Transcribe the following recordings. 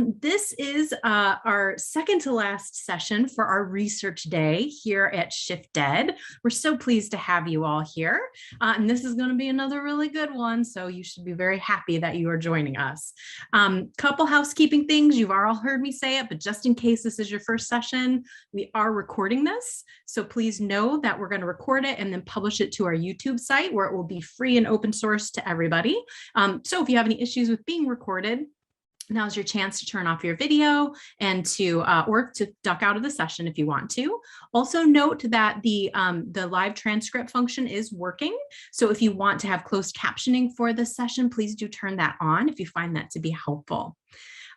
This is our second to last session for our research day here at ShiftED. We're so pleased to have you all here. And this is going to be another really good one, so you should be very happy that you are joining us. Couple housekeeping things, you've all heard me say it, but just in case this is your first session, we are recording this. So please know that we're going to record it and then publish it to our YouTube site where it will be free and open source to everybody. So if you have any issues with being recorded, now's your chance to turn off your video and to or to duck out of the session if you want to. Also note that the live transcript function is working. So if you want to have closed captioning for this session, please do turn that on if you find that to be helpful.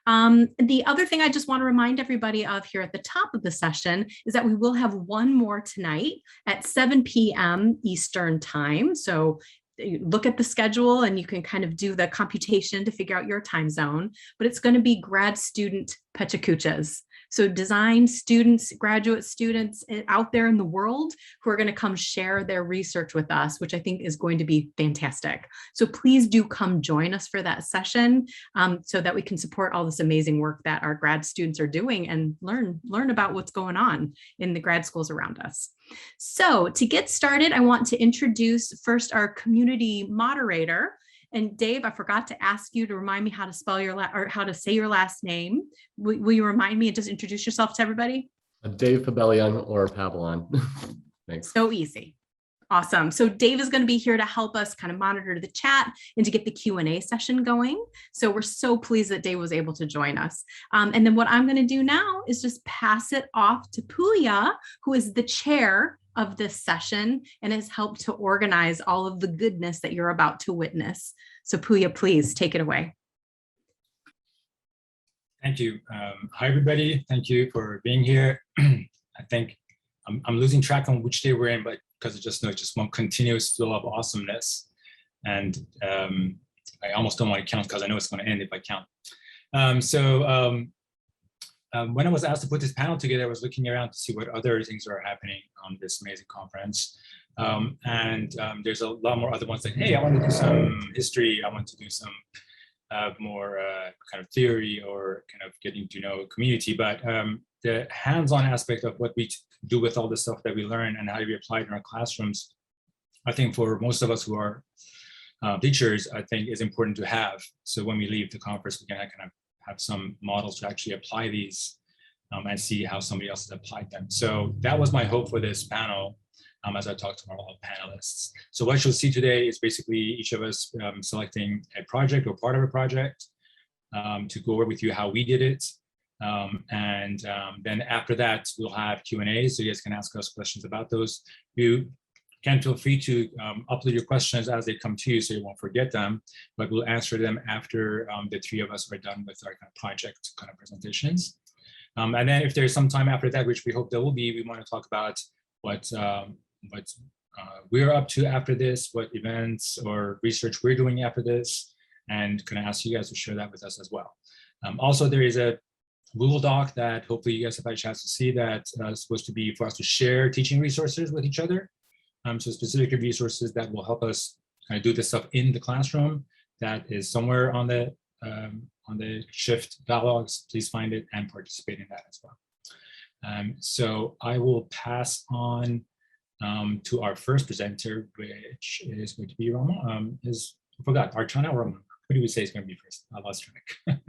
The other thing I just want to remind everybody of here at the top of the session is that we will have one more tonight at 7 p.m. Eastern time. So you look at the schedule and you can kind of do the computation to figure out your time zone, but it's going to be grad student Pachacuchas. So design students, graduate students out there in the world who are going to come share their research with us, which I think is going to be fantastic. So please do come join us for that session so that we can support all this amazing work that our grad students are doing and learn about what's going on in the grad schools around us. So to get started, I want to introduce first our community moderator. And Dave, I forgot to ask you to remind me how to spell your or how to say your last name. Will you remind me and just introduce yourself to everybody? Dave Pabellon or Pabellon. Thanks. So easy. Awesome. So Dave is going to be here to help us kind of monitor the chat and to get the Q&A session going. So we're so pleased that Dave was able to join us. And then what I'm going to do now is just pass it off to Pouya, who is the chair of this session and has helped to organize all of the goodness that you're about to witness. So Pouya, please take it away. Thank you. Hi, everybody. Thank you for being here. I think I'm losing track on which day we're in, but because I just know it's just one continuous flow of awesomeness. And I almost don't want to count because I know it's going to end if I count. When I was asked to put this panel together, I was looking around to see what other things are happening on this amazing conference. There's a lot more other ones like, hey, I want to do some history. I want to do some more kind of theory or kind of getting to know community. But the hands-on aspect of what we do with all the stuff that we learn and how we apply it in our classrooms, I think for most of us who are teachers, I think is important to have. So when we leave the conference, we can kind of have some models to actually apply these and see how somebody else has applied them. So that was my hope for this panel as I talked to our panelists. So what you'll see today is basically each of us selecting a project or part of a project to go over with you how we did it. Then after that, we'll have Q&As, so you guys can ask us questions about those. You can feel free to upload your questions as they come to you so you won't forget them, but we'll answer them after the three of us are done with our kind of project kind of presentations. And then if there's some time after that, which we hope there will be, we want to talk about what we're up to after this, what events or research we're doing after this, and can I ask you guys to share that with us as well. Also, there is a Google Doc that hopefully you guys have had a chance to see that is supposed to be for us to share teaching resources with each other. So specific resources that will help us kind of do this stuff in the classroom. That is somewhere on the Shift dialogues. Please find it and participate in that as well. So I will pass on to our first presenter, which is going to be Ramon. I forgot, Archana or Ramon? Who do we say is going to be first? I lost track.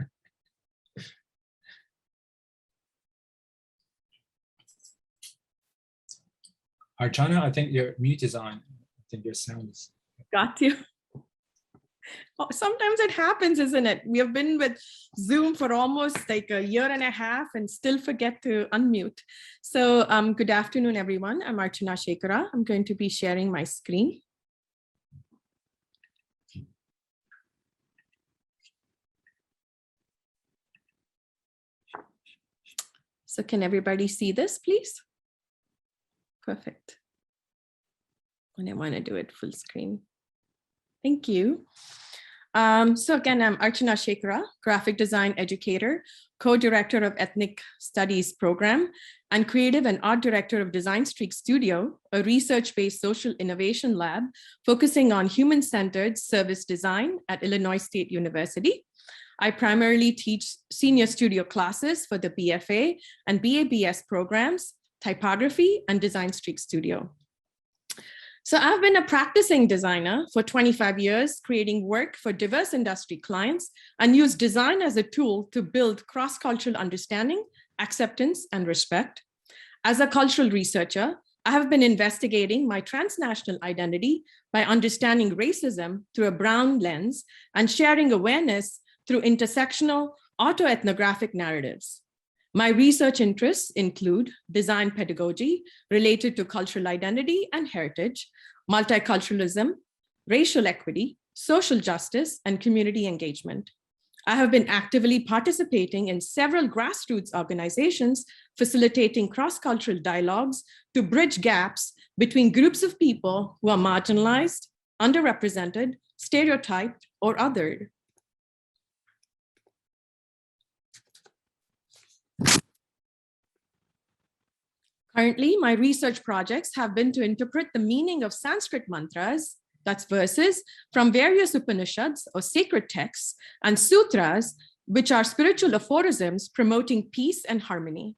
Archana, I think your mute is on. I think your sound is. Got you. Oh, sometimes it happens, isn't it? We have been with Zoom for almost like a year and a half and still forget to unmute. So good afternoon, everyone. I'm Archana Shakera. I'm going to be sharing my screen. So can everybody see this, please? Perfect. And I want to do it full screen. Thank you. So again, I'm Archana Shakera, graphic design educator, co-director of Ethnic Studies program, and creative and art director of Design Streak Studio, a research-based social innovation lab focusing on human-centered service design at Illinois State University. I primarily teach senior studio classes for the BFA and BABS programs, typography, and Design Streak Studio. So I've been a practicing designer for 25 years, creating work for diverse industry clients, and use design as a tool to build cross-cultural understanding, acceptance, and respect. As a cultural researcher, I have been investigating my transnational identity by understanding racism through a brown lens and sharing awareness through intersectional autoethnographic narratives. My research interests include design pedagogy related to cultural identity and heritage, multiculturalism, racial equity, social justice, and community engagement. I have been actively participating in several grassroots organizations facilitating cross-cultural dialogues to bridge gaps between groups of people who are marginalized, underrepresented, stereotyped, or othered. Currently, my research projects have been to interpret the meaning of Sanskrit mantras, that's verses, from various Upanishads or sacred texts, and sutras, which are spiritual aphorisms promoting peace and harmony.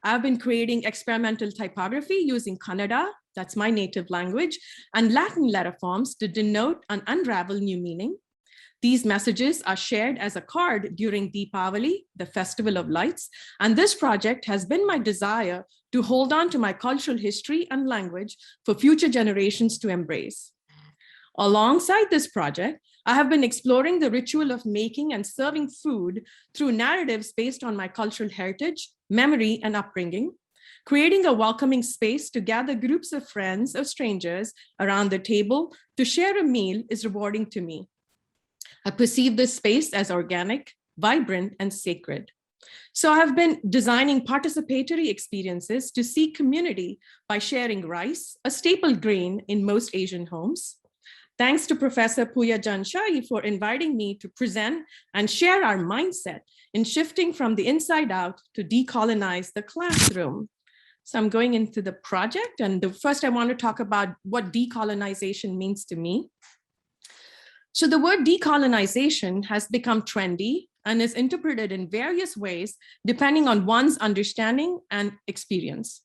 I've been creating experimental typography using Kannada, that's my native language, and Latin letter forms to denote and unravel new meaning. These messages are shared as a card during Deepavali, the Festival of Lights, and this project has been my desire to hold on to my cultural history and language for future generations to embrace. Alongside this project, I have been exploring the ritual of making and serving food through narratives based on my cultural heritage, memory, and upbringing. Creating a welcoming space to gather groups of friends or strangers around the table to share a meal is rewarding to me. I perceive this space as organic, vibrant, and sacred. So I have been designing participatory experiences to seek community by sharing rice, a staple grain in most Asian homes. Thanks to Professor Pouya Jahanshahi for inviting me to present and share our mindset in shifting from the inside out to decolonize the classroom. So I'm going into the project, and first I want to talk about what decolonization means to me. So the word decolonization has become trendy and is interpreted in various ways depending on one's understanding and experience.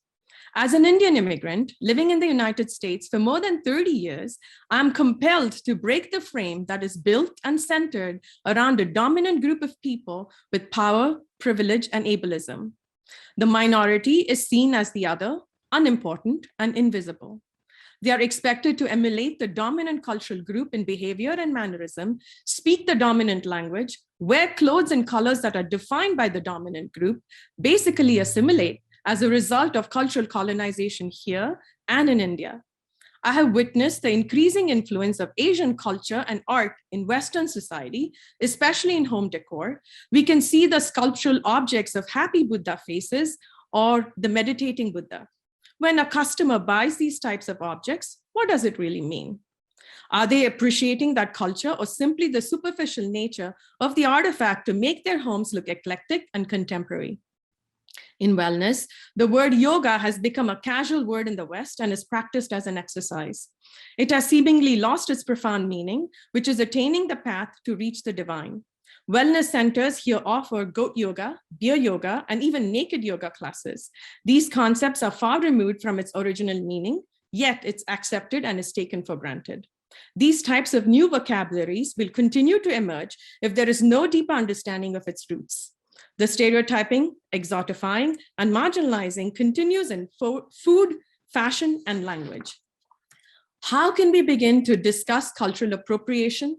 As an Indian immigrant living in the United States for more than 30 years, I'm compelled to break the frame that is built and centered around a dominant group of people with power, privilege, and ableism. The minority is seen as the other, unimportant, and invisible. They are expected to emulate the dominant cultural group in behavior and mannerism, speak the dominant language, wear clothes and colors that are defined by the dominant group, basically assimilate as a result of cultural colonization here and in India. I have witnessed the increasing influence of Asian culture and art in Western society, especially in home decor. We can see the sculptural objects of happy Buddha faces or the meditating Buddha. When a customer buys these types of objects, what does it really mean? Are they appreciating that culture or simply the superficial nature of the artifact to make their homes look eclectic and contemporary? In wellness, the word yoga has become a casual word in the West and is practiced as an exercise. It has seemingly lost its profound meaning, which is attaining the path to reach the divine. Wellness centers here offer goat yoga, beer yoga, and even naked yoga classes. These concepts are far removed from its original meaning, yet it's accepted and is taken for granted. These types of new vocabularies will continue to emerge if there is no deeper understanding of its roots. The stereotyping, exotifying, and marginalizing continues in food, fashion, and language. How can we begin to discuss cultural appropriation?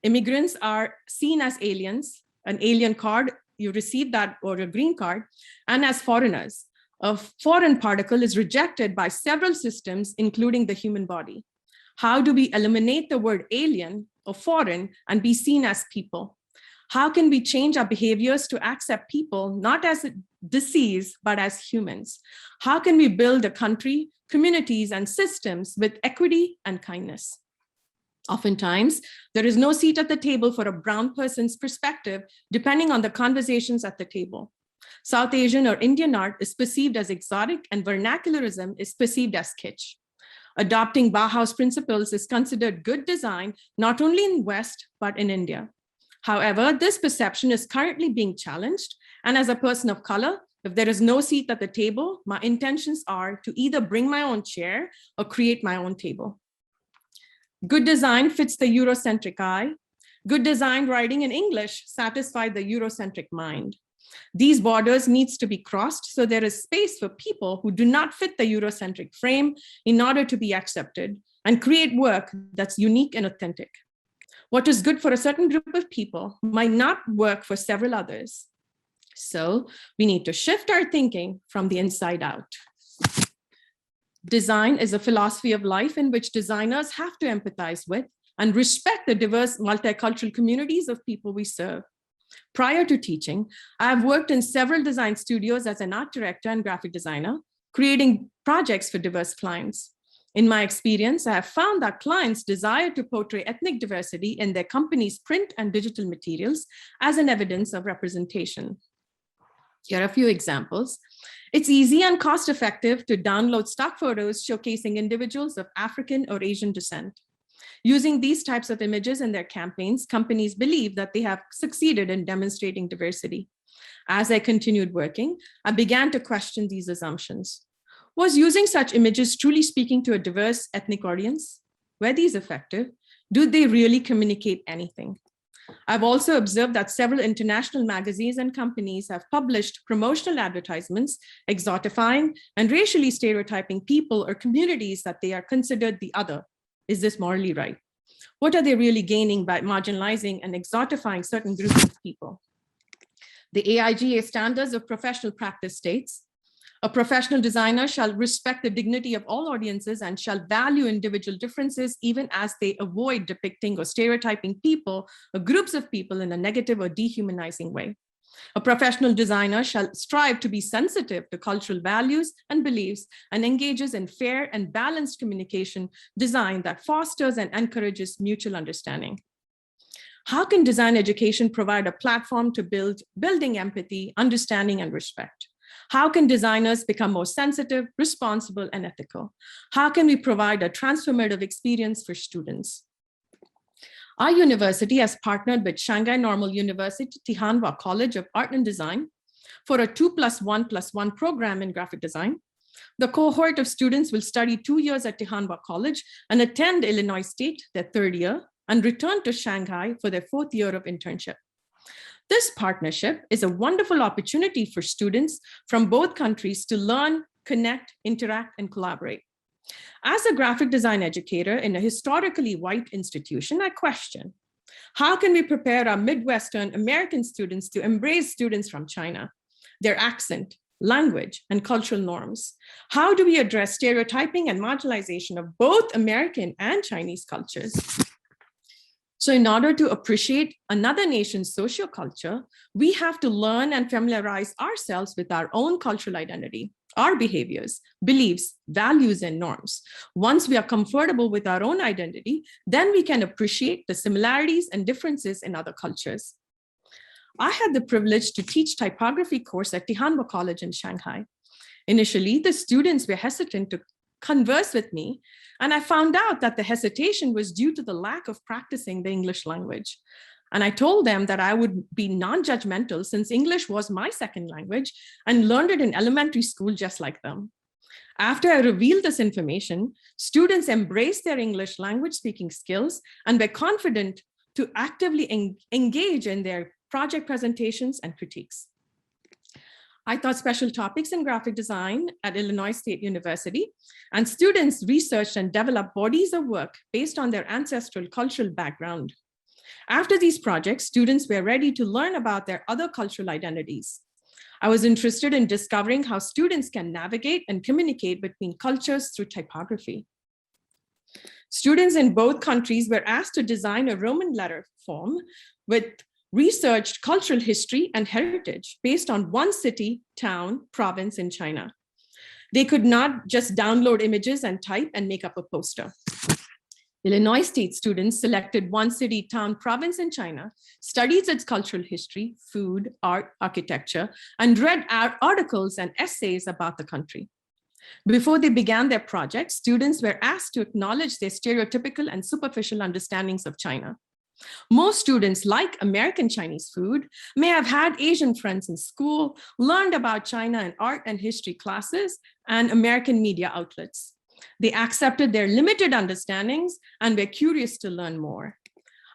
Immigrants are seen as aliens, an alien card, you receive that, or a green card, and as foreigners. A foreign particle is rejected by several systems, including the human body. How do we eliminate the word alien or foreign and be seen as people? How can we change our behaviors to accept people not as a disease, but as humans? How can we build a country, communities, and systems with equity and kindness? Oftentimes, there is no seat at the table for a brown person's perspective, depending on the conversations at the table. South Asian or Indian art is perceived as exotic, and vernacularism is perceived as kitsch. Adopting Bauhaus principles is considered good design, not only in West, but in India. However, this perception is currently being challenged, and as a person of color, if there is no seat at the table, my intentions are to either bring my own chair or create my own table. Good design fits the Eurocentric eye. Good design writing in English satisfies the Eurocentric mind. These borders needs to be crossed so there is space for people who do not fit the Eurocentric frame in order to be accepted and create work that's unique and authentic. What is good for a certain group of people might not work for several others. So we need to shift our thinking from the inside out. Design is a philosophy of life in which designers have to empathize with and respect the diverse multicultural communities of people we serve. Prior to teaching, I have worked in several design studios as an art director and graphic designer, creating projects for diverse clients. In my experience, I have found that clients desire to portray ethnic diversity in their company's print and digital materials as an evidence of representation. Here are a few examples. It's easy and cost-effective to download stock photos showcasing individuals of African or Asian descent. Using these types of images in their campaigns, companies believe that they have succeeded in demonstrating diversity. As I continued working, I began to question these assumptions. Was using such images truly speaking to a diverse ethnic audience? Were these effective? Do they really communicate anything? I've also observed that several international magazines and companies have published promotional advertisements, exotifying and racially stereotyping people or communities that they are considered the other. Is this morally right? What are they really gaining by marginalizing and exotifying certain groups of people? The AIGA standards of professional practice states, a professional designer shall respect the dignity of all audiences and shall value individual differences even as they avoid depicting or stereotyping people or groups of people in a negative or dehumanizing way. A professional designer shall strive to be sensitive to cultural values and beliefs and engages in fair and balanced communication design that fosters and encourages mutual understanding. How can design education provide a platform to building empathy, understanding, and respect? How can designers become more sensitive, responsible, and ethical? How can we provide a transformative experience for students? Our university has partnered with Shanghai Normal University Tianhua College of Art and Design for a 2+1+1 program in graphic design. The cohort of students will study 2 years at Tianhua College and attend Illinois State their 3rd year and return to Shanghai for their 4th year of internship. This partnership is a wonderful opportunity for students from both countries to learn, connect, interact, and collaborate. As a graphic design educator in a historically white institution, I question, how can we prepare our Midwestern American students to embrace students from China, their accent, language, and cultural norms? How do we address stereotyping and marginalization of both American and Chinese cultures? So in order to appreciate another nation's socioculture, we have to learn and familiarize ourselves with our own cultural identity, our behaviors, beliefs, values, and norms. Once we are comfortable with our own identity, then we can appreciate the similarities and differences in other cultures. I had the privilege to teach typography course at Tianhua College in Shanghai. Initially, the students were hesitant to converse with me, and I found out that the hesitation was due to the lack of practicing the English language. And I told them that I would be non-judgmental since English was my second language and learned it in elementary school just like them. After I revealed this information, students embraced their English language speaking skills and were confident to actively engage in their project presentations and critiques. I taught special topics in graphic design at Illinois State University, and students researched and developed bodies of work based on their ancestral cultural background. After these projects, students were ready to learn about their other cultural identities. I was interested in discovering how students can navigate and communicate between cultures through typography. Students in both countries were asked to design a Roman letter form with researched cultural history and heritage based on one city, town, province in China. They could not just download images and type and make up a poster. Illinois State students selected one city, town, province in China, studied its cultural history, food, art, architecture, and read articles and essays about the country. Before they began their project, students were asked to acknowledge their stereotypical and superficial understandings of China. Most students like American Chinese food, may have had Asian friends in school, learned about China in art and history classes, and American media outlets. They accepted their limited understandings and were curious to learn more.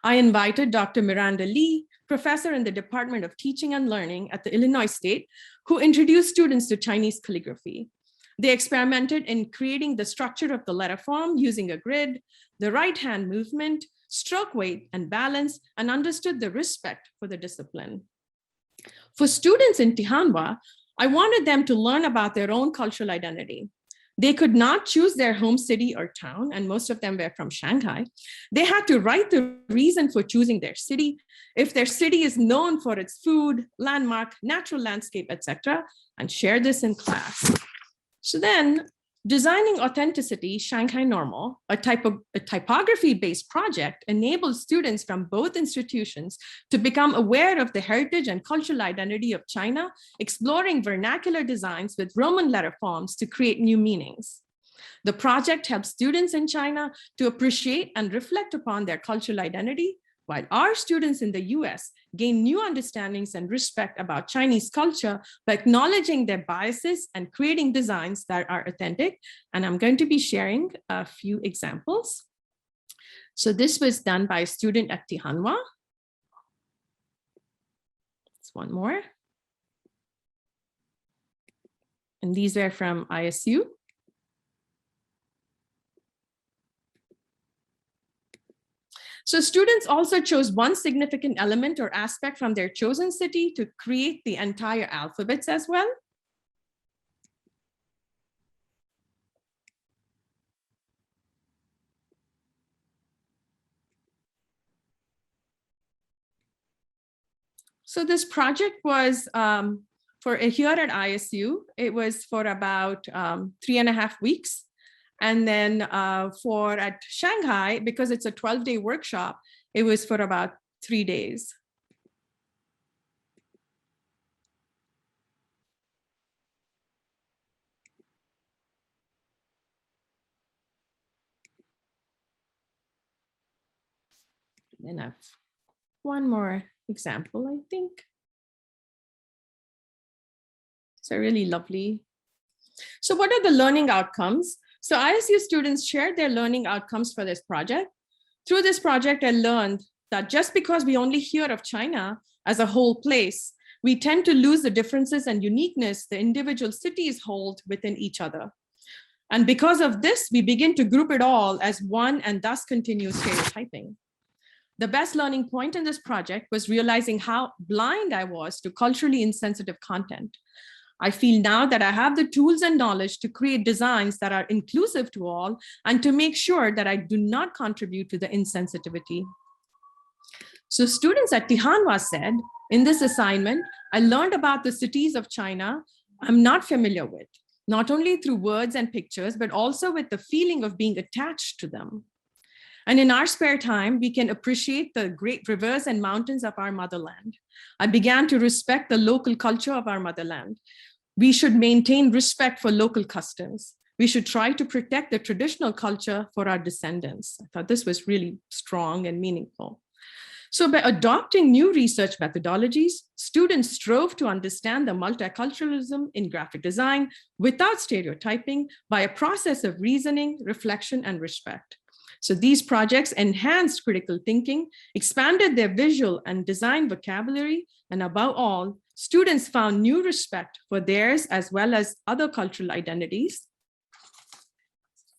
I invited Dr. Miranda Lee, professor in the Department of Teaching and Learning at the Illinois State, who introduced students to Chinese calligraphy. They experimented in creating the structure of the letter form using a grid, the right hand movement, stroke weight and balance, and understood the respect for the discipline. For students in Tihanwa, I wanted them to learn about their own cultural identity. They could not choose their home city or town, and most of them were from Shanghai. They had to write the reason for choosing their city, if their city is known for its food, landmark, natural landscape, etc., and share this in class. So then, designing authenticity, Shanghai Normal, a typography-based project, enables students from both institutions to become aware of the heritage and cultural identity of China, exploring vernacular designs with Roman letter forms to create new meanings. The project helps students in China to appreciate and reflect upon their cultural identity, while our students in the US gain new understandings and respect about Chinese culture by acknowledging their biases and creating designs that are authentic. And I'm going to be sharing a few examples. So this was done by a student at Tihanwa. It's one more. And these were from ISU. So students also chose one significant element or aspect from their chosen city to create the entire alphabets as well. So this project was here at ISU, it was for about 3.5 weeks. And then at Shanghai, because it's a 12-day workshop, it was for about 3 days. And I have one more example, I think. So really lovely. So what are the learning outcomes? So ISU students shared their learning outcomes for this project. Through this project, I learned that just because we only hear of China as a whole place, we tend to lose the differences and uniqueness the individual cities hold within each other. And because of this, we begin to group it all as one and thus continue stereotyping. The best learning point in this project was realizing how blind I was to culturally insensitive content. I feel now that I have the tools and knowledge to create designs that are inclusive to all and to make sure that I do not contribute to the insensitivity. So students at Tihanwa said, in this assignment, I learned about the cities of China I'm not familiar with, not only through words and pictures, but also with the feeling of being attached to them. And in our spare time, we can appreciate the great rivers and mountains of our motherland. I began to respect the local culture of our motherland. We should maintain respect for local customs. We should try to protect the traditional culture for our descendants. I thought this was really strong and meaningful. So by adopting new research methodologies, students strove to understand the multiculturalism in graphic design without stereotyping by a process of reasoning, reflection, and respect. So these projects enhanced critical thinking, expanded their visual and design vocabulary, and above all, students found new respect for theirs as well as other cultural identities.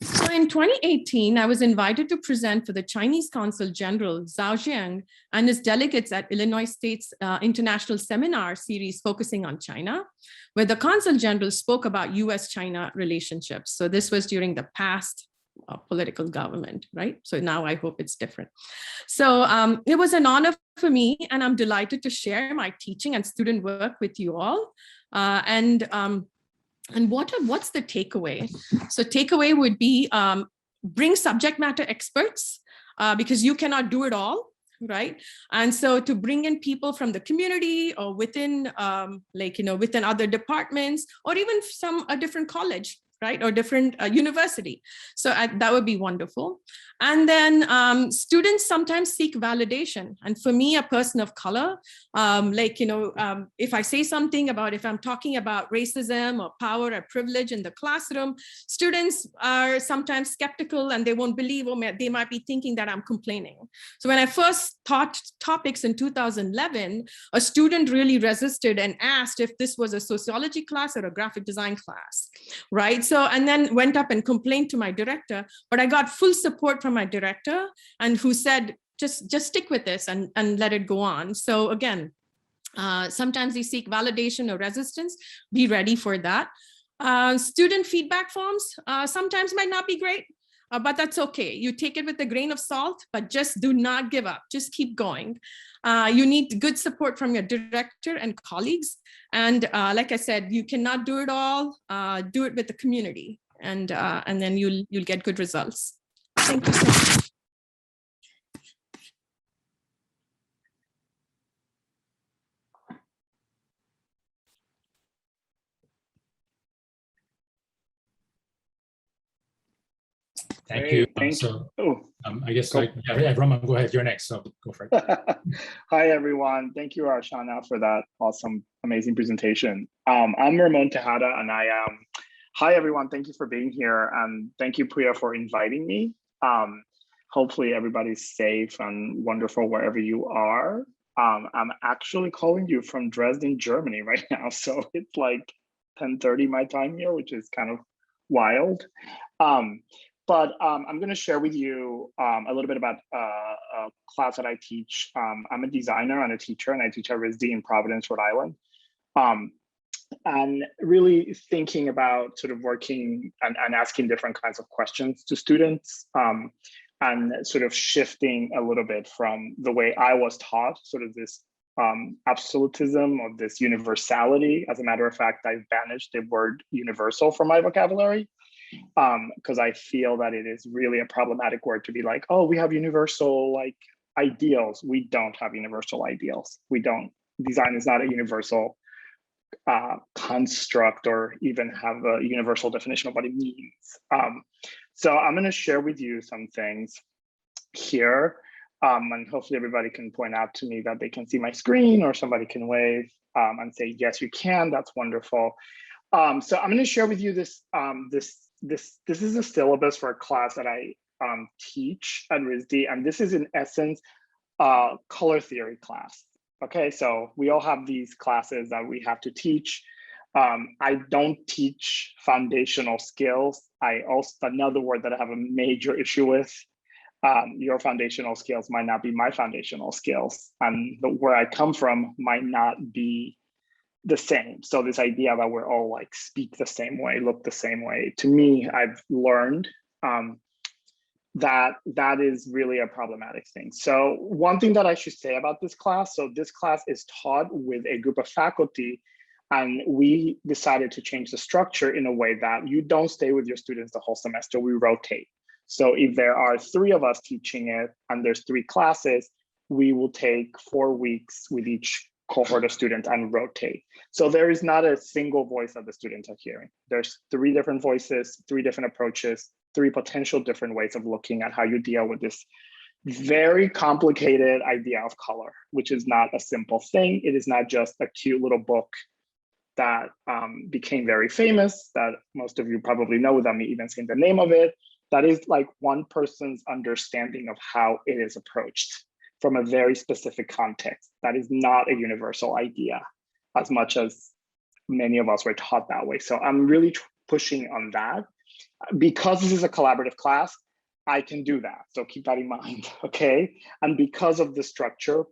So in 2018, I was invited to present for the Chinese Consul General Zhao Jiang and his delegates at Illinois State's International Seminar series focusing on China, where the Consul General spoke about US-China relationships. So this was during the past political government, right? So now I hope it's different. So it was an honor for me, and I'm delighted to share my teaching and student work with you all. And what's the takeaway? So takeaway would be bring subject matter experts because you cannot do it all, right? And so to bring in people from the community or within within other departments or even a different college right? Or different university. So that would be wonderful. And then students sometimes seek validation. And for me, a person of color, if I say something about, if I'm talking about racism or power or privilege in the classroom, students are sometimes skeptical and they won't believe, or they might be thinking that I'm complaining. So when I first taught topics in 2011, a student really resisted and asked if this was a sociology class or a graphic design class, right? So, and then went up and complained to my director, but I got full support from my director, and who said, just stick with this and let it go on. So again, sometimes they seek validation or resistance. Be ready for that. Student feedback forms sometimes might not be great, but that's okay. You take it with a grain of salt, but just do not give up. Just keep going. You need good support from your director and colleagues. And like I said, you cannot do it all. Do it with the community, and then you'll get good results. Thank you so much. Thank you. Thank you. I guess Ramon, go ahead. You're next, so go for it. Hi, everyone. Thank you, Archana, for that awesome, amazing presentation. I'm Ramon Tejada, and I am. Hi, everyone. Thank you for being here, and thank you, Pouya, for inviting me. Hopefully, everybody's safe and wonderful wherever you are. I'm actually calling you from Dresden, Germany, right now, so it's like 10:30 my time here, which is kind of wild. But I'm going to share with you a little bit about a class that I teach. I'm a designer and a teacher, and I teach at RISD in Providence, Rhode Island. And really thinking about sort of working and asking different kinds of questions to students, and sort of shifting a little bit from the way I was taught, sort of this absolutism or this universality. As a matter of fact, I've banished the word universal from my vocabulary, because I feel that it is really a problematic word to be like, oh, we have universal like ideals. We don't have universal ideals. We don't. Design is not a universal construct or even have a universal definition of what it means. So I'm going to share with you some things here, and hopefully everybody can point out to me that they can see my screen, or somebody can wave and say, yes, you can. That's wonderful. So I'm going to share with you this. This is a syllabus for a class that I teach at RISD, and this is in essence a color theory class. Okay, so we all have these classes that we have to teach. I don't teach foundational skills. Another word that I have a major issue with. Your foundational skills might not be my foundational skills, and where I come from might not be the same. So this idea that we're all like speak the same way, look the same way, to me, I've learned that is really a problematic thing. So one thing that I should say about this class, so this class is taught with a group of faculty, and we decided to change the structure in a way that you don't stay with your students the whole semester, we rotate. So if there are 3 of us teaching it and there's 3 classes, we will take 4 weeks with each cohort of students and rotate. So there is not a single voice that the students are hearing. There's 3 different voices, 3 different approaches, 3 potential different ways of looking at how you deal with this very complicated idea of color, which is not a simple thing. It is not just a cute little book that became very famous, that most of you probably know without me even saying the name of it. That is like one person's understanding of how it is approached from a very specific context. That is not a universal idea, as much as many of us were taught that way. So I'm really pushing on that. Because this is a collaborative class, I can do that. So keep that in mind, okay? And because of the structure,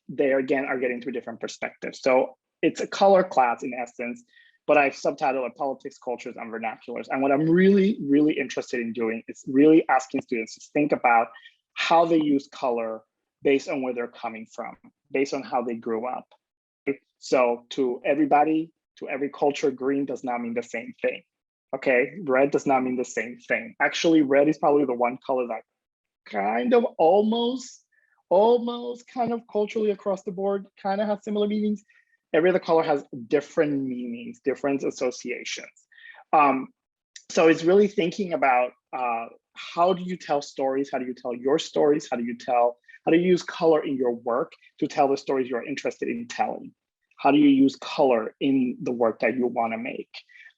they again are getting to a different perspective. So it's a color class in essence, but I've subtitled it Politics, Cultures, and Vernaculars. And what I'm really, really interested in doing is really asking students to think about how they use color based on where they're coming from, based on how they grew up. So to everybody, to every culture, green does not mean the same thing. Okay, red does not mean the same thing. Actually, red is probably the one color that kind of almost kind of culturally across the board kind of has similar meanings. Every other color has different meanings, different associations. So it's really thinking about how do you tell stories? How do you tell your stories? How do you use color in your work to tell the stories you're interested in telling? How do you use color in the work that you want to make?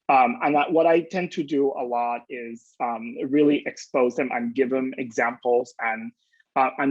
What I tend to do a lot is really expose them and give them examples and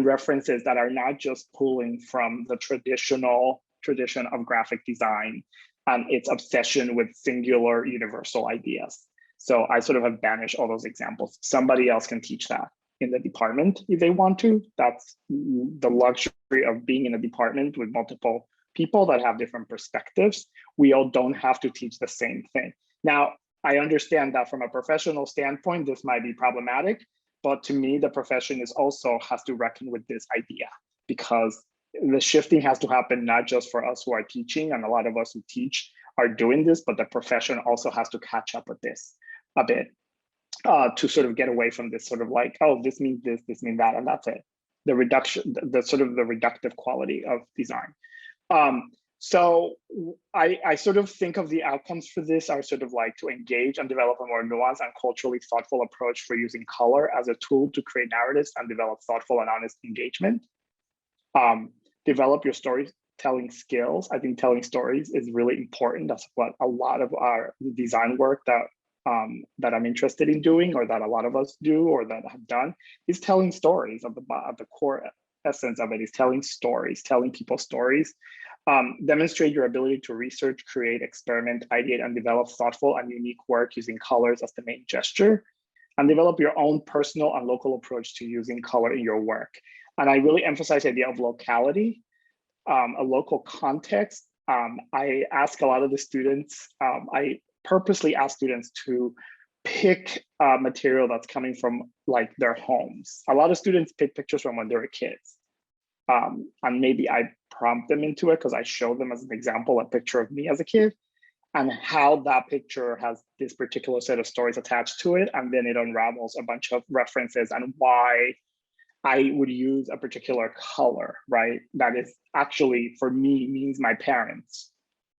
references that are not just pulling from the traditional tradition of graphic design and its obsession with singular universal ideas. So I sort of have banished all those examples. Somebody else can teach that in the department if they want to. That's the luxury of being in a department with multiple people that have different perspectives. We all don't have to teach the same thing. Now, I understand that from a professional standpoint, this might be problematic, but to me, the profession is also has to reckon with this idea, because the shifting has to happen not just for us who are teaching, and a lot of us who teach are doing this, but the profession also has to catch up with this a bit to sort of get away from this sort of like, oh, this means this means that, and that's it. The reduction, the sort of the reductive quality of design. So I sort of think of the outcomes for this are sort of like to engage and develop a more nuanced and culturally thoughtful approach for using color as a tool to create narratives and develop thoughtful and honest engagement. Develop your storytelling skills. I think telling stories is really important. That's what a lot of our design work that I'm interested in doing, or that a lot of us do, or that have done, is telling stories. Of the core essence of it is telling stories, telling people stories. Demonstrate your ability to research, create, experiment, ideate, and develop thoughtful and unique work using colors as the main gesture, and develop your own personal and local approach to using color in your work. And I really emphasize the idea of locality, a local context. I ask a lot of the students, I purposely ask students to pick material that's coming from like their homes. A lot of students pick pictures from when they were kids. And maybe I prompt them into it because I show them as an example a picture of me as a kid and how that picture has this particular set of stories attached to it. And then it unravels a bunch of references and why I would use a particular color, right? That is actually, for me, means my parents,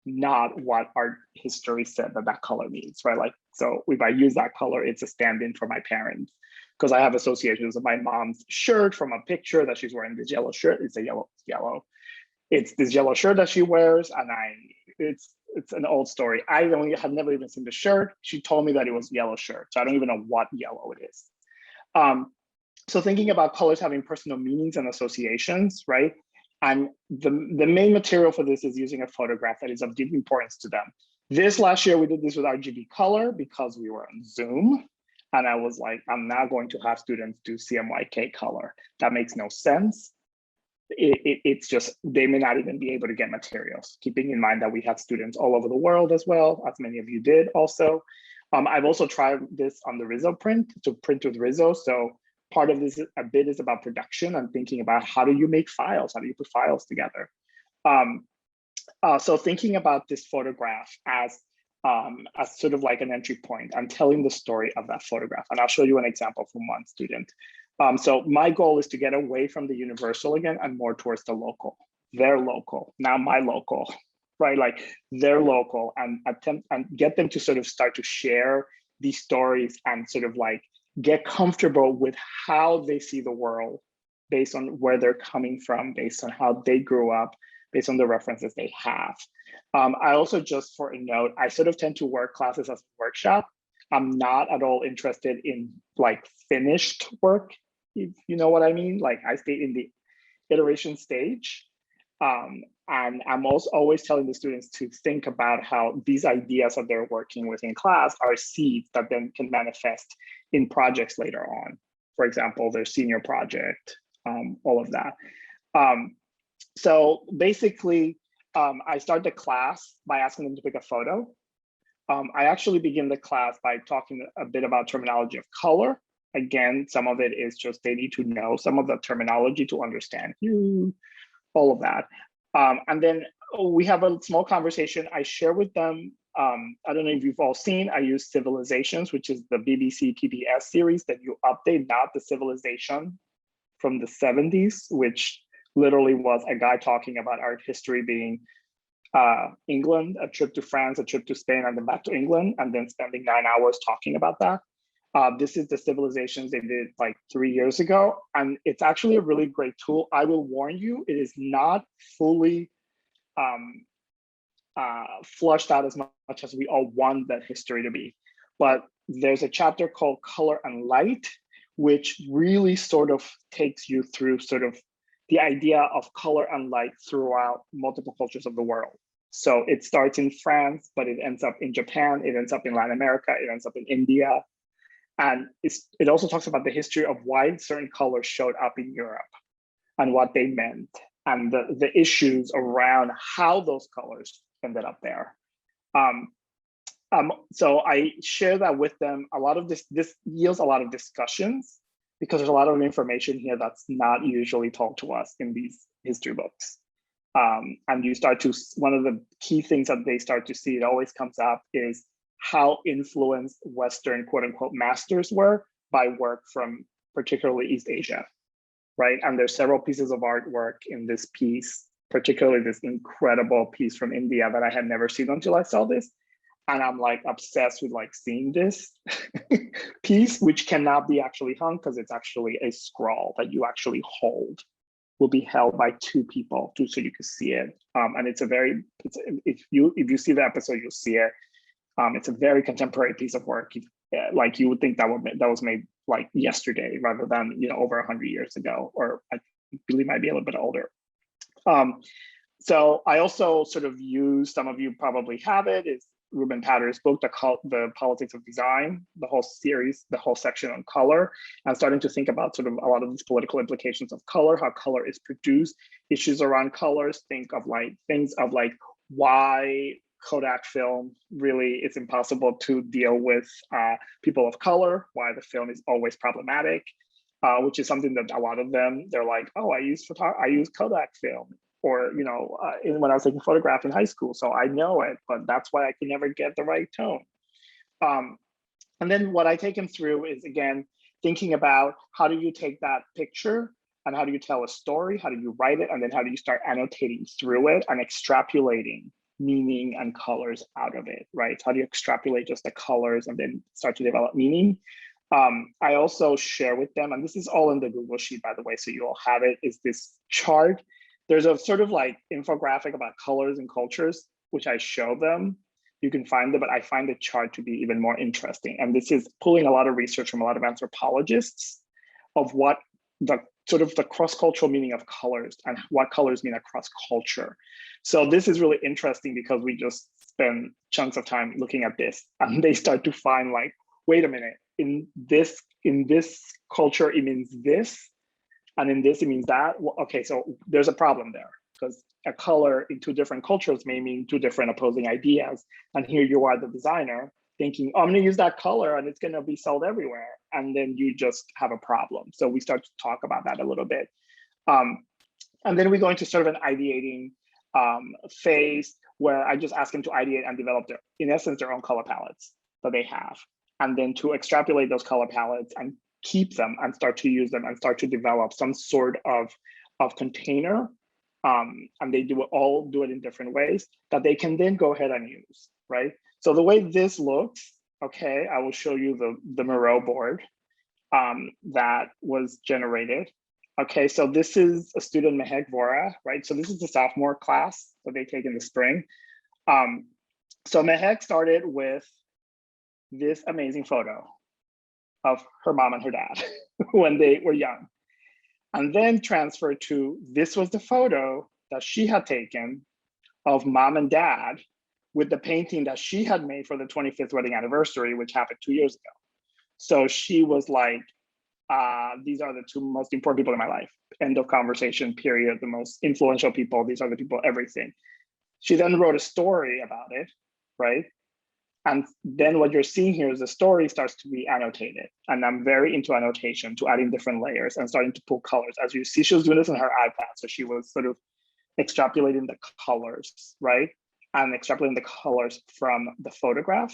not what art history said that color means, right? Like, so if I use that color, it's a stand-in for my parents, because I have associations with my mom's shirt from a picture that she's wearing this yellow shirt. It's a yellow. It's this yellow shirt that she wears, and it's an old story. I had never even seen the shirt. She told me that it was yellow shirt, so I don't even know what yellow it is. So thinking about colors having personal meanings and associations, right? And the main material for this is using a photograph that is of deep importance to them. This last year, we did this with RGB color because we were on Zoom. And I was like, I'm not going to have students do CMYK color. That makes no sense. It's just, they may not even be able to get materials, keeping in mind that we have students all over the world as well, as many of you did also. I've also tried this on the Rizzo print, to print with Rizzo. So part of this a bit is about production and thinking about how do you make files? How do you put files together? So thinking about this photograph as sort of like an entry point, I'm telling the story of that photograph. And I'll show you an example from one student. So my goal is to get away from the universal again and more towards the local, their local, not my local, right? Like their local, and attempt and get them to sort of start to share these stories and sort of like get comfortable with how they see the world based on where they're coming from, based on how they grew up, based on the references they have. I also, just for a note, I sort of tend to work classes as a workshop. I'm not at all interested in like finished work, if you know what I mean. Like I stay in the iteration stage. And I'm also always telling the students to think about how these ideas that they're working with in class are seeds that then can manifest in projects later on. For example, their senior project, all of that. So basically, I start the class by asking them to pick a photo. I actually begin the class by talking a bit about terminology of color. Again, some of it is just they need to know some of the terminology to understand you, all of that. And then we have a small conversation. I share with them, I don't know if you've all seen, I use Civilizations, which is the BBC PBS series that you update, not the Civilization from the 70s, which literally was a guy talking about art history being England, a trip to France, a trip to Spain, and then back to England, and then spending 9 hours talking about that. This is the civilizations they did like 3 years ago, and it's actually a really great tool. I will warn you, it is not fully flushed out as much as we all want that history to be. But there's a chapter called Color and Light, which really sort of takes you through sort of the idea of color and light throughout multiple cultures of the world. So it starts in France, but it ends up in Japan, it ends up in Latin America, it ends up in India. And it also talks about the history of why certain colors showed up in Europe and what they meant, and the issues around how those colors ended up there. So I share that with them. A lot of this yields a lot of discussions because there's a lot of information here that's not usually told to us in these history books. And you start to, one of the key things that they start to see, it always comes up, is how influenced Western quote unquote masters were by work from particularly East Asia, right? And there's several pieces of artwork in this piece, particularly this incredible piece from India that I had never seen until I saw this. And I'm like obsessed with like seeing this piece, which cannot be actually hung because it's actually a scroll that you actually hold, will be held by two people so you can see it. And it's a very, if you see the episode, you'll see it. It's a very contemporary piece of work. Like you would think that was made like yesterday rather than, you know, over 100 years ago, or I believe might be a little bit older. So I also sort of use, some of you probably have it, is Ruben Patter's book, The Politics of Design, the whole series, the whole section on color, and starting to think about sort of a lot of these political implications of color, how color is produced, issues around colors, things of like why Kodak film really is impossible to deal with people of color, why the film is always problematic, which is something that a lot of them, they're like, oh, I use Kodak film. Or, you know, when I was taking photographs in high school, so I know it, but that's why I can never get the right tone. And then what I take them through is, again, thinking about how do you take that picture and how do you tell a story, how do you write it, and then how do you start annotating through it and extrapolating meaning and colors out of it, right? How do you extrapolate just the colors and then start to develop meaning? I also share with them, and this is all in the Google Sheet, by the way, so you all have it, is this chart. There's a sort of like infographic about colors and cultures, which I show them. You can find it, but I find the chart to be even more interesting. And this is pulling a lot of research from a lot of anthropologists of what the sort of the cross-cultural meaning of colors and what colors mean across culture. So this is really interesting because we just spend chunks of time looking at this, and they start to find like, wait a minute, in this culture, it means this. And in this, it means that. Well, okay, so there's a problem there because a color in two different cultures may mean two different opposing ideas. And here you are, the designer, thinking, oh, I'm going to use that color and it's going to be sold everywhere. And then you just have a problem. So we start to talk about that a little bit. And then we go into sort of an ideating phase where I just ask them to ideate and develop in essence, their own color palettes that they have. And then to extrapolate those color palettes and keep them and start to use them and start to develop some sort of container. And they all do it in different ways that they can then go ahead and use, right? So the way this looks, okay, I will show you the Miro board that was generated. Okay, so this is a student, Mehek Vora, right? So this is the sophomore class that they take in the spring. So Mehek started with this amazing photo of her mom and her dad when they were young. And then transferred to, this was the photo that she had taken of mom and dad with the painting that she had made for the 25th wedding anniversary, which happened 2 years ago. So she was like, these are the two most important people in my life. End of conversation, period. The most influential people, these are the people, everything. She then wrote a story about it, right? And then what you're seeing here is the story starts to be annotated. And I'm very into annotation, to adding different layers and starting to pull colors. As you see, she was doing this on her iPad. So she was sort of extrapolating the colors, right? And extrapolating the colors from the photograph,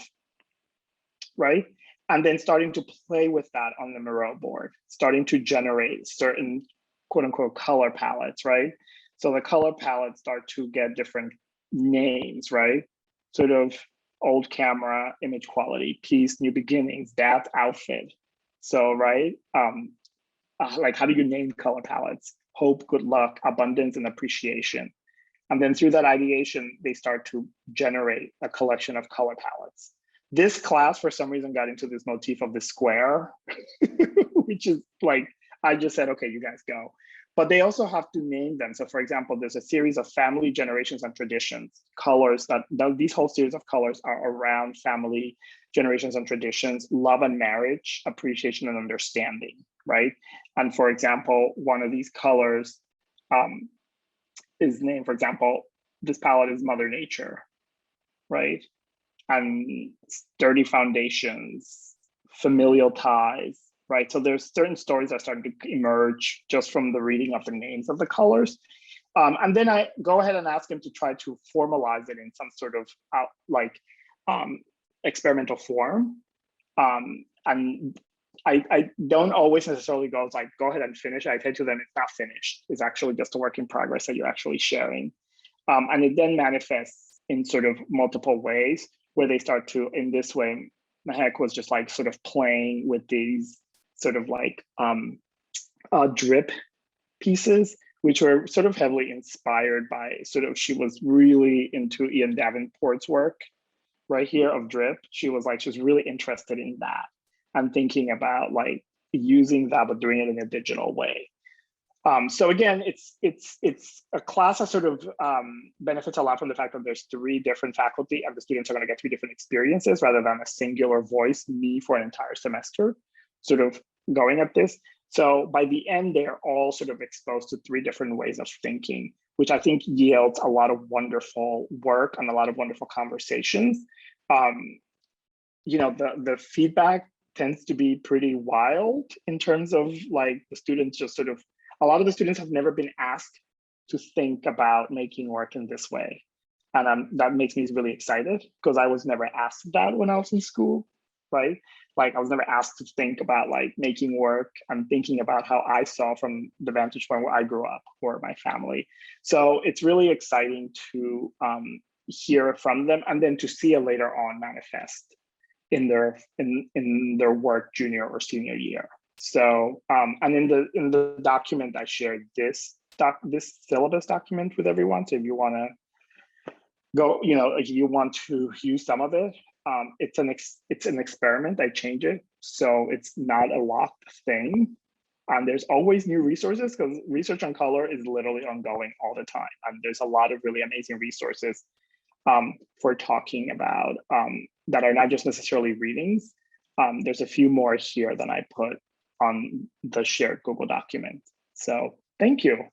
right? And then starting to play with that on the Miro board, starting to generate certain quote unquote color palettes, right? So the color palettes start to get different names, right? Sort of old camera, image quality, peace, new beginnings, that outfit. So, right, like how do you name color palettes? Hope, good luck, abundance, and appreciation. And then through that ideation, they start to generate a collection of color palettes. This class, for some reason, got into this motif of the square, which is like, I just said, okay, you guys go. But they also have to name them. So for example, there's a series of family, generations, and traditions, colors that these whole series of colors are around family, generations, and traditions, love and marriage, appreciation and understanding, right? And for example, one of these colors is named, for example, this palette is Mother Nature, right? And sturdy foundations, familial ties, right? So there's certain stories that started to emerge just from the reading of the names of the colors. And then I go ahead and ask him to try to formalize it in some sort of experimental form. And I don't always necessarily go like, go ahead and finish it. I say to them, it's not finished. It's actually just a work in progress that you're actually sharing. And it then manifests in sort of multiple ways where they start to, in this way, Mahek was just like sort of playing with these sort of like drip pieces, which were sort of heavily inspired by sort of, she was really into Ian Davenport's work right here of drip. She was really interested in that and thinking about like using that, but doing it in a digital way. So again, it's a class that sort of benefits a lot from the fact that there's 3 different faculty and the students are going to get 3 different experiences rather than a singular voice, me for an entire semester, sort of going at this. So by the end, they're all sort of exposed to 3 different ways of thinking, which I think yields a lot of wonderful work and a lot of wonderful conversations. You know, the feedback tends to be pretty wild in terms of like the students just sort of, a lot of the students have never been asked to think about making work in this way. And that makes me really excited because I was never asked that when I was in school, right? Like I was never asked to think about like making work and thinking about how I saw from the vantage point where I grew up or my family. So it's really exciting to hear from them and then to see it later on manifest in their work junior or senior year. So and in the document I shared this syllabus document with everyone. So if you want to go, you know, if you want to use some of it, it's an experiment. I change it so it's not a locked thing. And there's always new resources because research on color is literally ongoing all the time. And there's a lot of really amazing resources for talking about that are not just necessarily readings. There's a few more here than I put on the shared Google document. So thank you.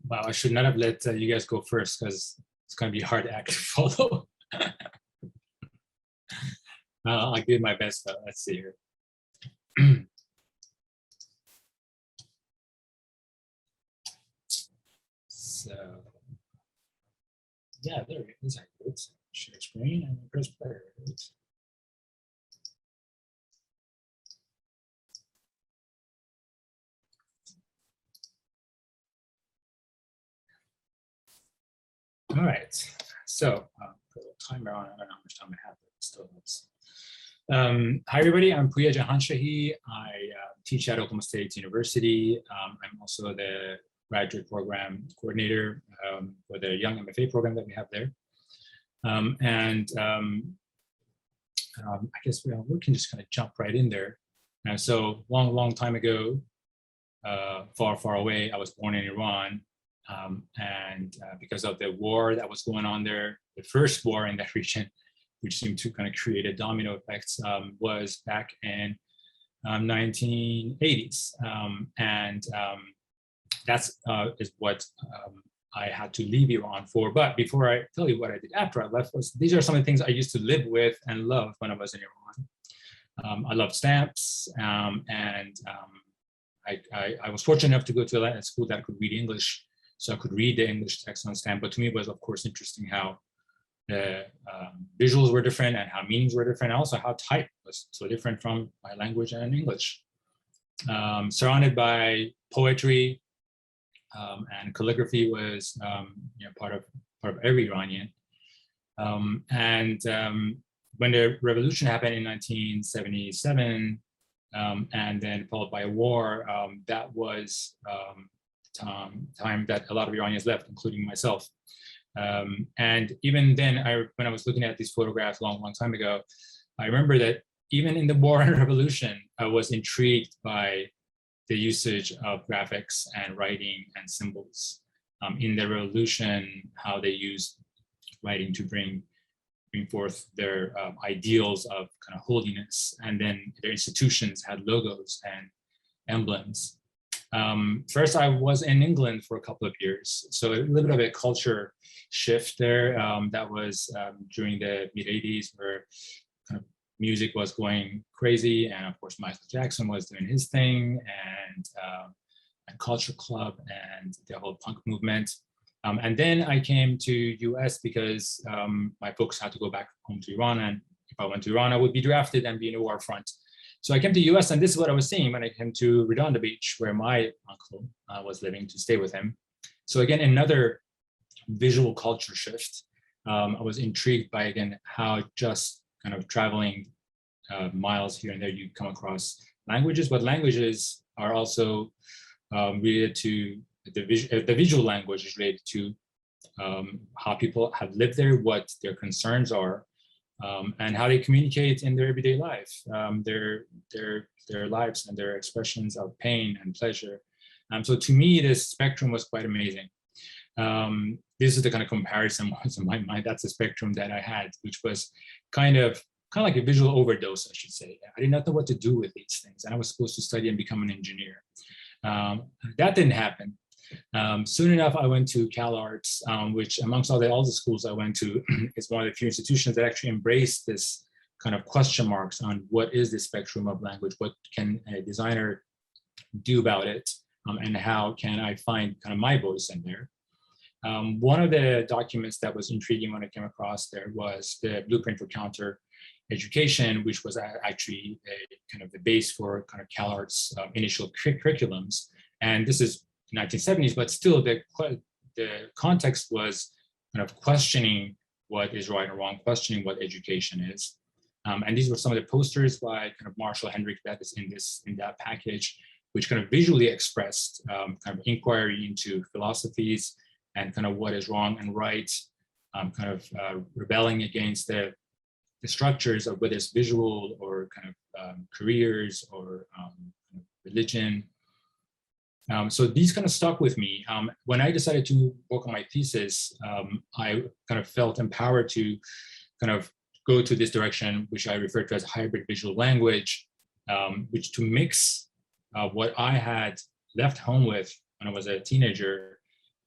Wow, I should not have let you guys go first because it's going to be a hard act to follow. I'll give my best, but let's see here. So, yeah, there it is. Share screen and press play. All right, so put a timer on. I don't know how much time I have, but still helps. Hi, everybody. I'm Pouya Jahanshahi. I teach at Oklahoma State University. I'm also the graduate program coordinator for the Young MFA program that we have there. I guess we can just kind of jump right in there. And so long time ago, far away, I was born in Iran. Because of the war that was going on there, the first war in that region, which seemed to kind of create a domino effect, was back in 1980s. That's is what I had to leave Iran for. But before I tell you what I did after I left, these are some of the things I used to live with and love when I was in Iran. I loved stamps, I was fortunate enough to go to a school that could read English, so I could read the English text on stamp. But to me, it was of course interesting how the visuals were different and how meanings were different, and also how type was so different from my language and English. surrounded by poetry, and calligraphy was part of every Iranian. When the revolution happened in 1977, and then followed by a war, that was time that a lot of Iranians left, including myself. And even then, when I was looking at these photographs a long time ago, I remember that even in the war and revolution, I was intrigued by the usage of graphics and writing and symbols. In the revolution, how they used writing to bring forth their ideals of kind of holiness, and then their institutions had logos and emblems. First, I was in England for a couple of years, so a little bit of a culture shift there. That was during the mid-'80s, where kind of music was going crazy, and of course Michael Jackson was doing his thing, and Culture Club and the whole punk movement. And then I came to US because my folks had to go back home to Iran, and if I went to Iran, I would be drafted and be in a war front. So I came to US, and this is what I was seeing when I came to Redondo Beach, where my uncle was living, to stay with him. So again, another visual culture shift. I was intrigued by, again, how just kind of traveling miles here and there, you come across languages, but languages are also related to the visual language is related to how people have lived there, what their concerns are, and how they communicate in their everyday life, their lives and their expressions of pain and pleasure. So to me, this spectrum was quite amazing. This is the kind of comparison was in my mind. That's the spectrum that I had, which was kind of like a visual overdose, I should say. I did not know what to do with these things, and I was supposed to study and become an engineer. That didn't happen. Soon enough, I went to CalArts, which amongst all the schools I went to is one of the few institutions that actually embraced this kind of question marks on what is the spectrum of language, what can a designer do about it, and how can I find kind of my voice in there. One of the documents that was intriguing when I came across there was the Blueprint for Counter Education, which was actually a kind of the base for kind of CalArts initial curriculums. And this is 1970s, but still the context was kind of questioning what is right or wrong, questioning what education is. And these were some of the posters by kind of Marshall Hendrick that is in that package, which kind of visually expressed kind of inquiry into philosophies and kind of what is wrong and right, kind of rebelling against the structures of whether it's visual or kind of careers or religion. So these kind of stuck with me. When I decided to work on my thesis, I kind of felt empowered to kind of go to this direction, which I refer to as hybrid visual language, which to mix what I had left home with when I was a teenager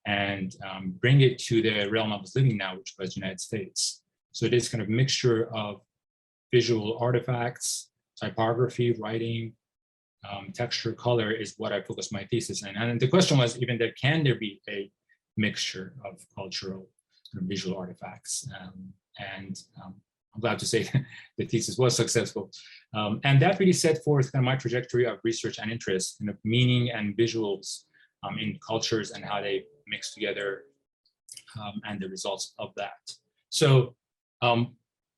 and bring it to the realm I was living now, which was the United States. So this kind of mixture of visual artifacts, typography, writing, texture, color is what I focused my thesis in. And the question was even that, can there be a mixture of cultural visual artifacts? I'm glad to say the thesis was successful. And that really set forth kind of my trajectory of research and interest in the meaning and visuals in cultures and how they mix together and the results of that. So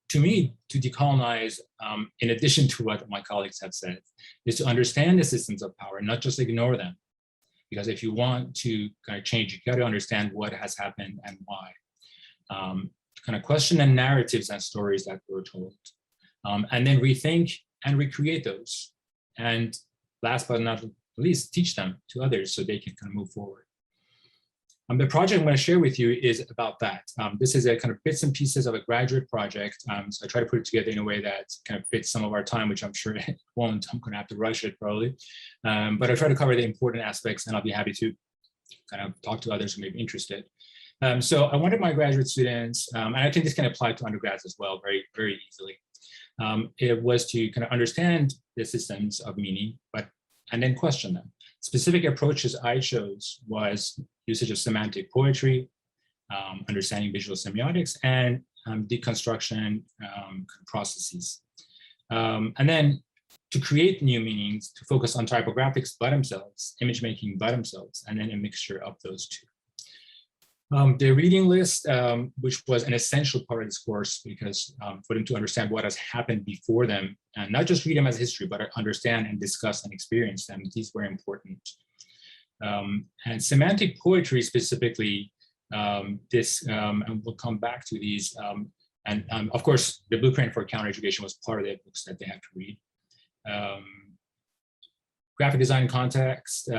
to me, to decolonize, in addition to what my colleagues have said, is to understand the systems of power, not just ignore them. Because if you want to kind of change, you got to understand what has happened and why. Kind of question the narratives and stories that were told, and then rethink and recreate those. And last but not least, teach them to others so they can kind of move forward. The project I'm going to share with you is about that. This is a kind of bits and pieces of a graduate project. So I try to put it together in a way that kind of fits some of our time, which I'm sure it won't. I'm going to have to rush it probably. But I try to cover the important aspects, and I'll be happy to kind of talk to others who may be interested. So I wanted my graduate students, and I think this can apply to undergrads as well very, very easily. It was to kind of understand the systems of meaning, and then question them. Specific approaches I chose was usage of semantic poetry, understanding visual semiotics, and deconstruction processes. And then to create new meanings, to focus on typographics by themselves, image making by themselves, and then a mixture of those two. The reading list, which was an essential part of this course, because for them to understand what has happened before them, and not just read them as history, but understand and discuss and experience them, these were important. And semantic poetry specifically, and we'll come back to these, and of course, the blueprint for counter education was part of the books that they have to read. Graphic design context,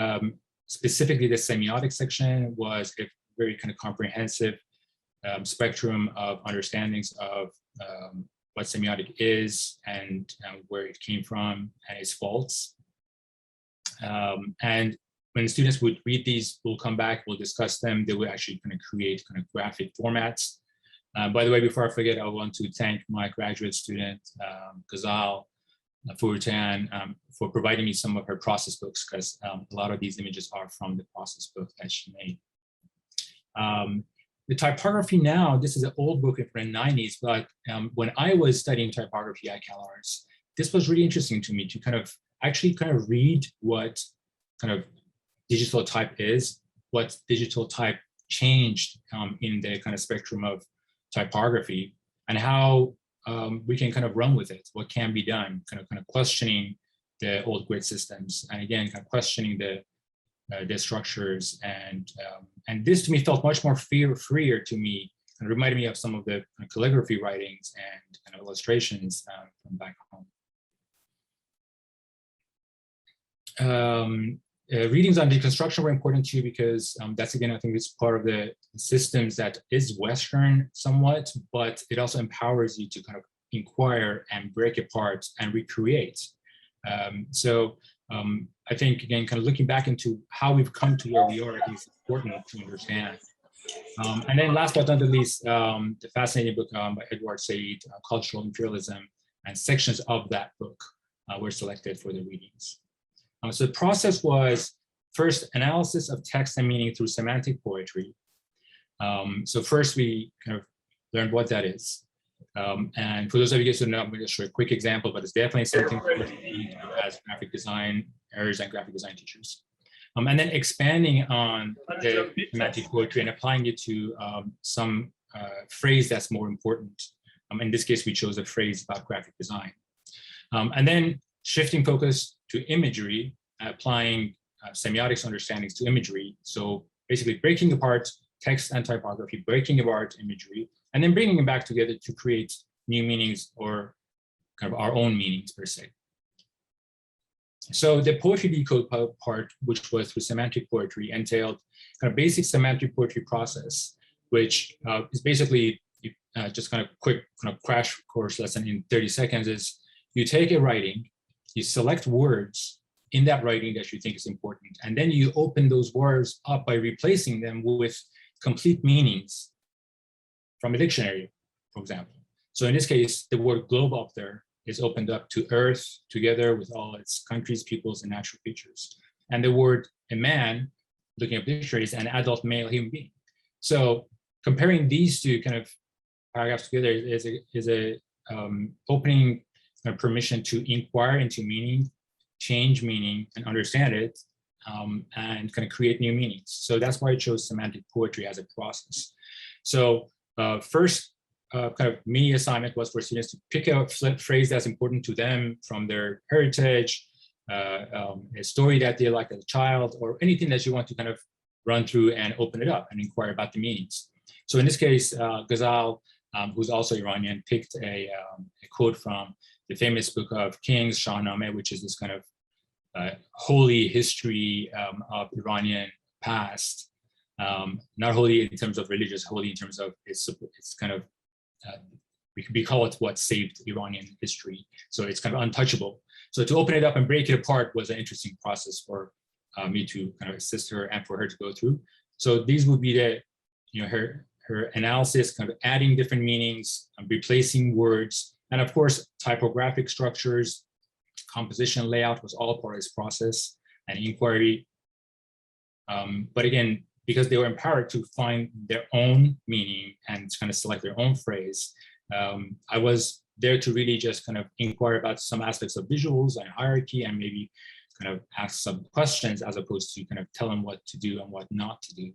specifically the semiotic section, was a very kind of comprehensive spectrum of understandings of what semiotic is and where it came from and its faults. And when students would read these, we'll come back, we'll discuss them, they would actually kind of create kind of graphic formats. By the way, before I forget, I want to thank my graduate student, Ghazal Furtan, for providing me some of her process books, because a lot of these images are from the process book that she made. The typography now, this is an old book from the 90s, but when I was studying typography at Cal Arts, this was really interesting to me to kind of actually kind of read what kind of digital type is, what digital type changed in the kind of spectrum of typography, and how we can kind of run with it, what can be done, kind of questioning the old grid systems, and again, kind of questioning the structures, and this to me felt much more freer to me, and reminded me of some of the calligraphy writings and kind of illustrations from back home. Readings on deconstruction were important too, because that's, again, I think it's part of the systems that is Western somewhat, but it also empowers you to kind of inquire and break apart and recreate. I think, again, kind of looking back into how we've come to where we are, I think it's important to understand. And then last but not the least, the fascinating book by Edward Said, Cultural Imperialism, and sections of that book were selected for the readings. So the process was first analysis of text and meaning through semantic poetry. So first we kind of learned what that is. And for those of you guys who don't know, I'm going to show a quick example, but it's definitely something as graphic designers and graphic design teachers. And then expanding on the semantic poetry and applying it to some phrase that's more important. In this case, we chose a phrase about graphic design. And then shifting focus to imagery, applying semiotics understandings to imagery. So basically breaking apart text and typography, breaking apart imagery, and then bringing them back together to create new meanings, or kind of our own meanings per se. So the poetry decode part, which was through semantic poetry, entailed kind of basic semantic poetry process, which is basically just kind of quick kind of crash course lesson in 30 seconds is you take a writing, you select words in that writing that you think is important, and then you open those words up by replacing them with complete meanings from a dictionary, for example. So in this case, the word globe up there is opened up to Earth together with all its countries, peoples, and natural features. And the word a man, looking at dictionaries, an adult male human being. So comparing these two kind of paragraphs together is a opening kind of permission to inquire into meaning, change meaning, and understand it, and kind of create new meanings. So that's why I chose semantic poetry as a process. So first kind of mini assignment was for students to pick out a phrase that's important to them from their heritage, a story that they liked as a child, or anything that you want to kind of run through and open it up and inquire about the meanings. So in this case, Ghazal, who's also Iranian, picked a quote from the famous book of Kings, Shahnameh, which is this kind of holy history of Iranian past. Not holy in terms of religious, holy in terms of it's kind of, we call it what saved Iranian history. So it's kind of untouchable. So to open it up and break it apart was an interesting process for me to kind of assist her and for her to go through. So these would be the, her analysis, kind of adding different meanings, replacing words, and of course, typographic structures, composition, layout was all part of this process, and inquiry. But again, because they were empowered to find their own meaning and kind of select their own phrase, I was there to really just kind of inquire about some aspects of visuals and hierarchy, and maybe kind of ask some questions as opposed to kind of tell them what to do and what not to do.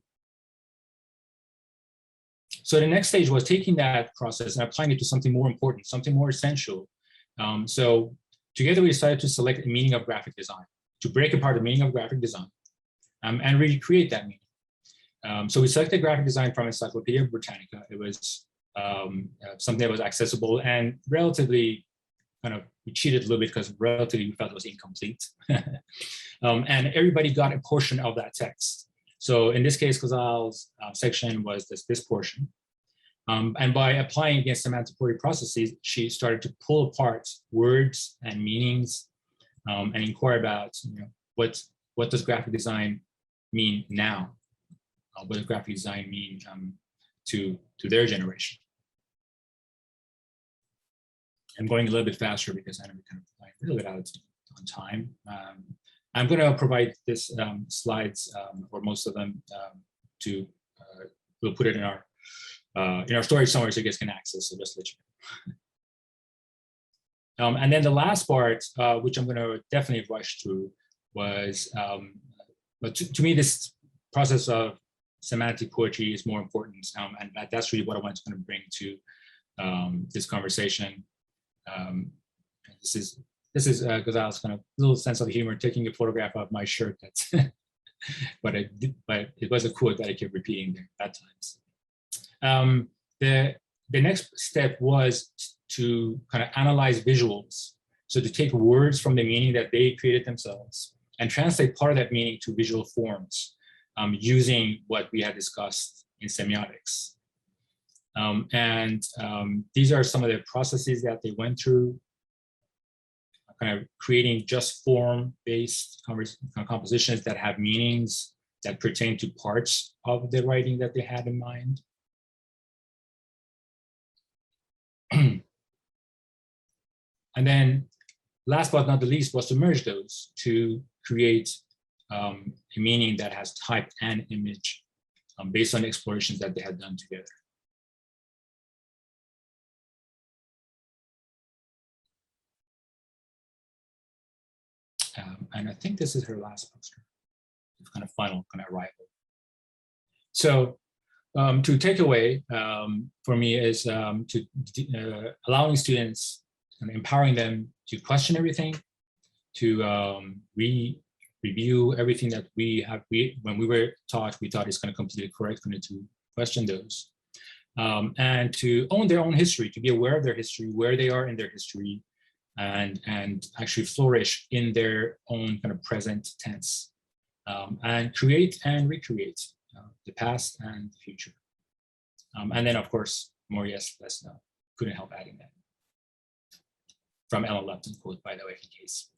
So the next stage was taking that process and applying it to something more important, something more essential. So together we decided to select a meaning of graphic design, to break apart the meaning of graphic design and really create that meaning. So we selected graphic design from Encyclopedia Britannica. It was something that was accessible and relatively kind of, we cheated a little bit because relatively we felt it was incomplete. And everybody got a portion of that text. So in this case, Ghazal's section was this portion. And by applying against semantic query processes, she started to pull apart words and meanings and inquire about, what does graphic design mean now? What does graphic design mean to their generation? I'm going a little bit faster because I know we kind of like a little bit out on time. I'm going to provide this slides or most of them we'll put it in our storage somewhere so you guys can access. So just let you know. And then the last part, which I'm going to definitely rush through, was, but to me, this process of semantic poetry is more important, and that's really what I want to kind of bring to this conversation. This is Ghazal's kind of little sense of humor, taking a photograph of my shirt. That's, but it was a quote that I kept repeating there at times. The next step was to kind of analyze visuals. So to take words from the meaning that they created themselves and translate part of that meaning to visual forms using what we had discussed in semiotics. These are some of the processes that they went through, kind of creating just form-based compositions that have meanings that pertain to parts of the writing that they had in mind. And then last but not the least was to merge those to create a meaning that has type and image based on the explorations that they had done together. And I think this is her last poster, kind of final kind of arrival. So to take away for me is allowing students and empowering them to question everything, to review everything that when we were taught, we thought is kind of completely correct, we need to question those. And to own their own history, to be aware of their history, where they are in their history, and actually flourish in their own kind of present tense, and create and recreate the past and the future. And then of course, more yes, less no. Couldn't help adding that. From Ellen Lupton quote, by the way, in case.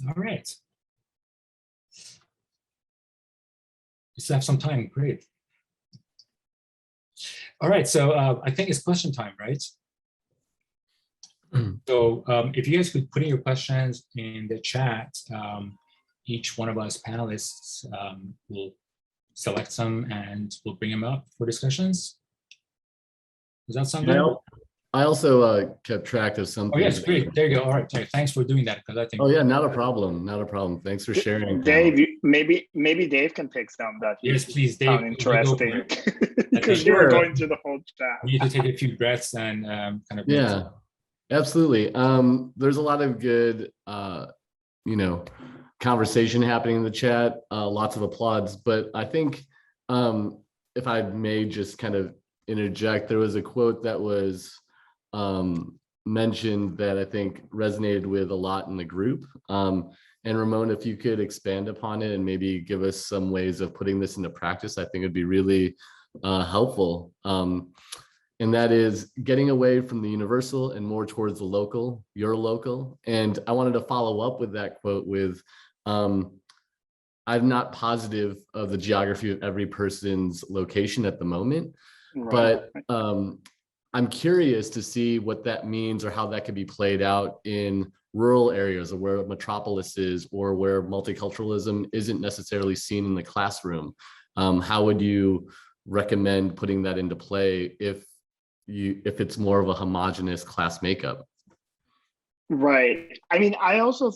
All right. We still have some time, great. All right, so I think it's question time, right? So if you guys could put in your questions in the chat, each one of us panelists will select some and we'll bring them up for discussions. Does that sound good? I also kept track of some. Oh yes, great. There you go. All right, thanks for doing that, because I think. Oh yeah, not a problem. Not a problem. Thanks for sharing. Dave, maybe Dave can pick some that you yes, please, Dave. found interesting, because you were going through the whole chat. We need to take a few breaths and kind of. Yeah, absolutely. There's a lot of good, conversation happening in the chat. Lots of applause, but I think if I may just kind of interject, there was a quote that was mentioned that I think resonated with a lot in the group. And Ramon, if you could expand upon it and maybe give us some ways of putting this into practice, I think it'd be really helpful. And that is getting away from the universal and more towards the local, your local. And I wanted to follow up with that quote with, I'm not positive of the geography of every person's location at the moment, right. But I'm curious to see what that means or how that could be played out in rural areas or where metropolis is or where multiculturalism isn't necessarily seen in the classroom. How would you recommend putting that into play if if it's more of a homogeneous class makeup. Right. I mean, I also,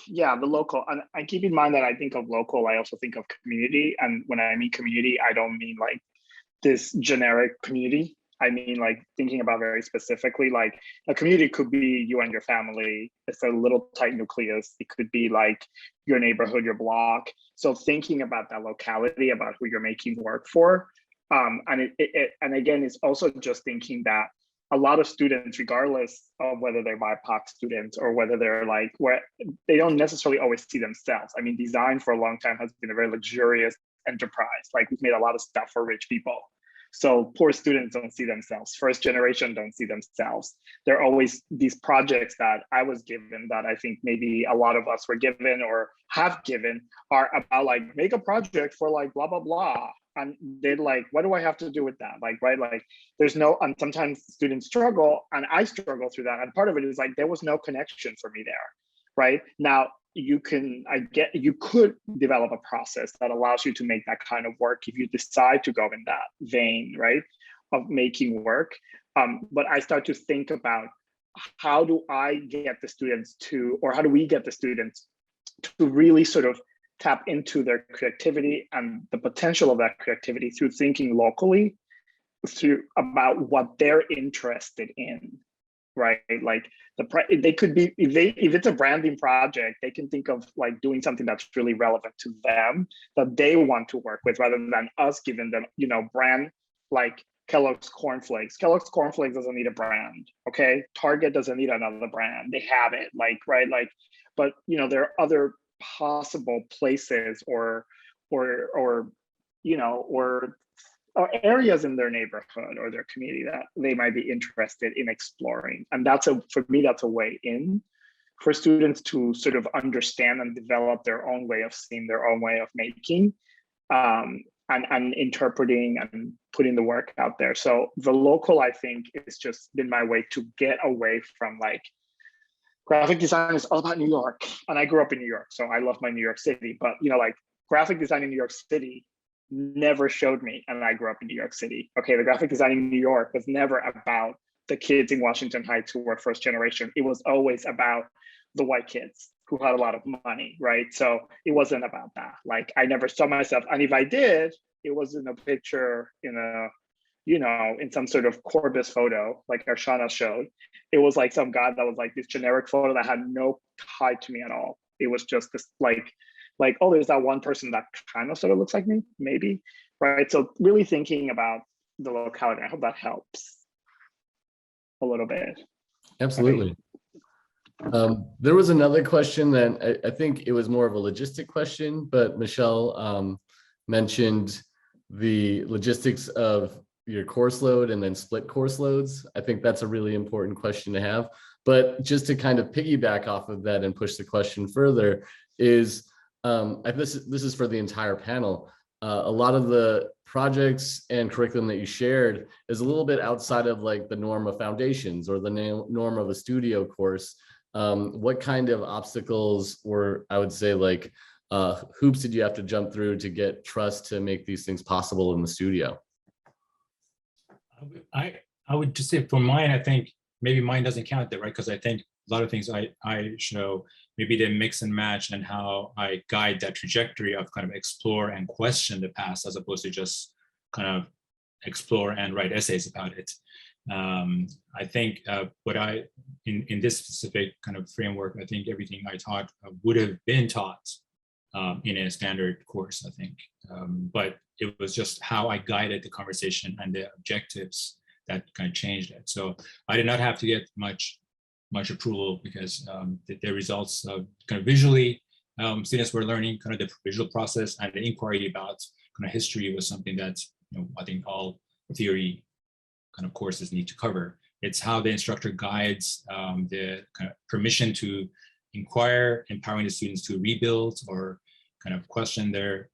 yeah, the local, and I keep in mind that I think of local, I also think of community. And when I mean community, I don't mean like this generic community. I mean, like thinking about very specifically, like a community could be you and your family. It's a little tight nucleus. It could be like your neighborhood, your block. So thinking about that locality, about who you're making work for. And again, it's also just thinking that a lot of students, regardless of whether they're BIPOC students or whether they're like, where they don't necessarily always see themselves. I mean, design for a long time has been a very luxurious enterprise. Like we've made a lot of stuff for rich people. So poor students don't see themselves. First generation don't see themselves. There are always these projects that I was given that I think maybe a lot of us were given or have given are about like, make a project for like blah, blah, blah. And they're like, what do I have to do with that? Like, right, like there's no, and sometimes students struggle and I struggle through that. And part of it is like, there was no connection for me there, right? Now, you could develop a process that allows you to make that kind of work if you decide to go in that vein, right, of making work. But I start to think about how do I get the students to, or how do we get the students to really sort of tap into their creativity and the potential of that creativity through thinking locally, through about what they're interested in, right? Like they could be, if it's a branding project, they can think of like doing something that's really relevant to them, that they want to work with, rather than us giving them, you know, brand like Kellogg's cornflakes. Kellogg's cornflakes doesn't need a brand, okay? Target doesn't need another brand. They have it, like, right? Like, but you know, there are other possible places or you know, or areas in their neighborhood or their community that they might be interested in exploring. And that's for me, that's a way in for students to sort of understand and develop their own way of seeing, their own way of making, and interpreting and putting the work out there. So the local, I think, is just been my way to get away from like, graphic design is all about New York. And I grew up in New York, so I love my New York City, but you know, like graphic design in New York City never showed me, and I grew up in New York City. Okay, the graphic design in New York was never about the kids in Washington Heights who were first generation. It was always about the white kids who had a lot of money, right? So it wasn't about that. Like I never saw myself, and if I did, it was in a picture in a, you know, in some sort of Corbis photo, like Archana showed. It was like some guy that was like this generic photo that had no tie to me at all. It was just this like, oh, there's that one person that kind of sort of looks like me, maybe, right? So really thinking about the locality, I hope that helps a little bit. Absolutely. There was another question that I think it was more of a logistic question, but Michelle mentioned the logistics of your course load and then split course loads. I think that's a really important question to have. But just to kind of piggyback off of that and push the question further is, this is for the entire panel. A lot of the projects and curriculum that you shared is a little bit outside of like the norm of foundations or the norm of a studio course. What kind of obstacles, or I would say like hoops, did you have to jump through to get trust to make these things possible in the studio? I would just say for mine, I think maybe mine doesn't count there, right? Because I think a lot of things I show, maybe they mix and match, and how I guide that trajectory of kind of explore and question the past, as opposed to just kind of explore and write essays about it. I think what in this specific kind of framework, I think everything I taught would have been taught in a standard course, I think. But it was just how I guided the conversation and the objectives that kind of changed it. So I did not have to get much approval, because the results kind of visually, students were learning kind of the visual process, and the inquiry about kind of history was something that, you know, I think all theory kind of courses need to cover. It's how the instructor guides the kind of permission to inquire, empowering the students to rebuild or kind of question their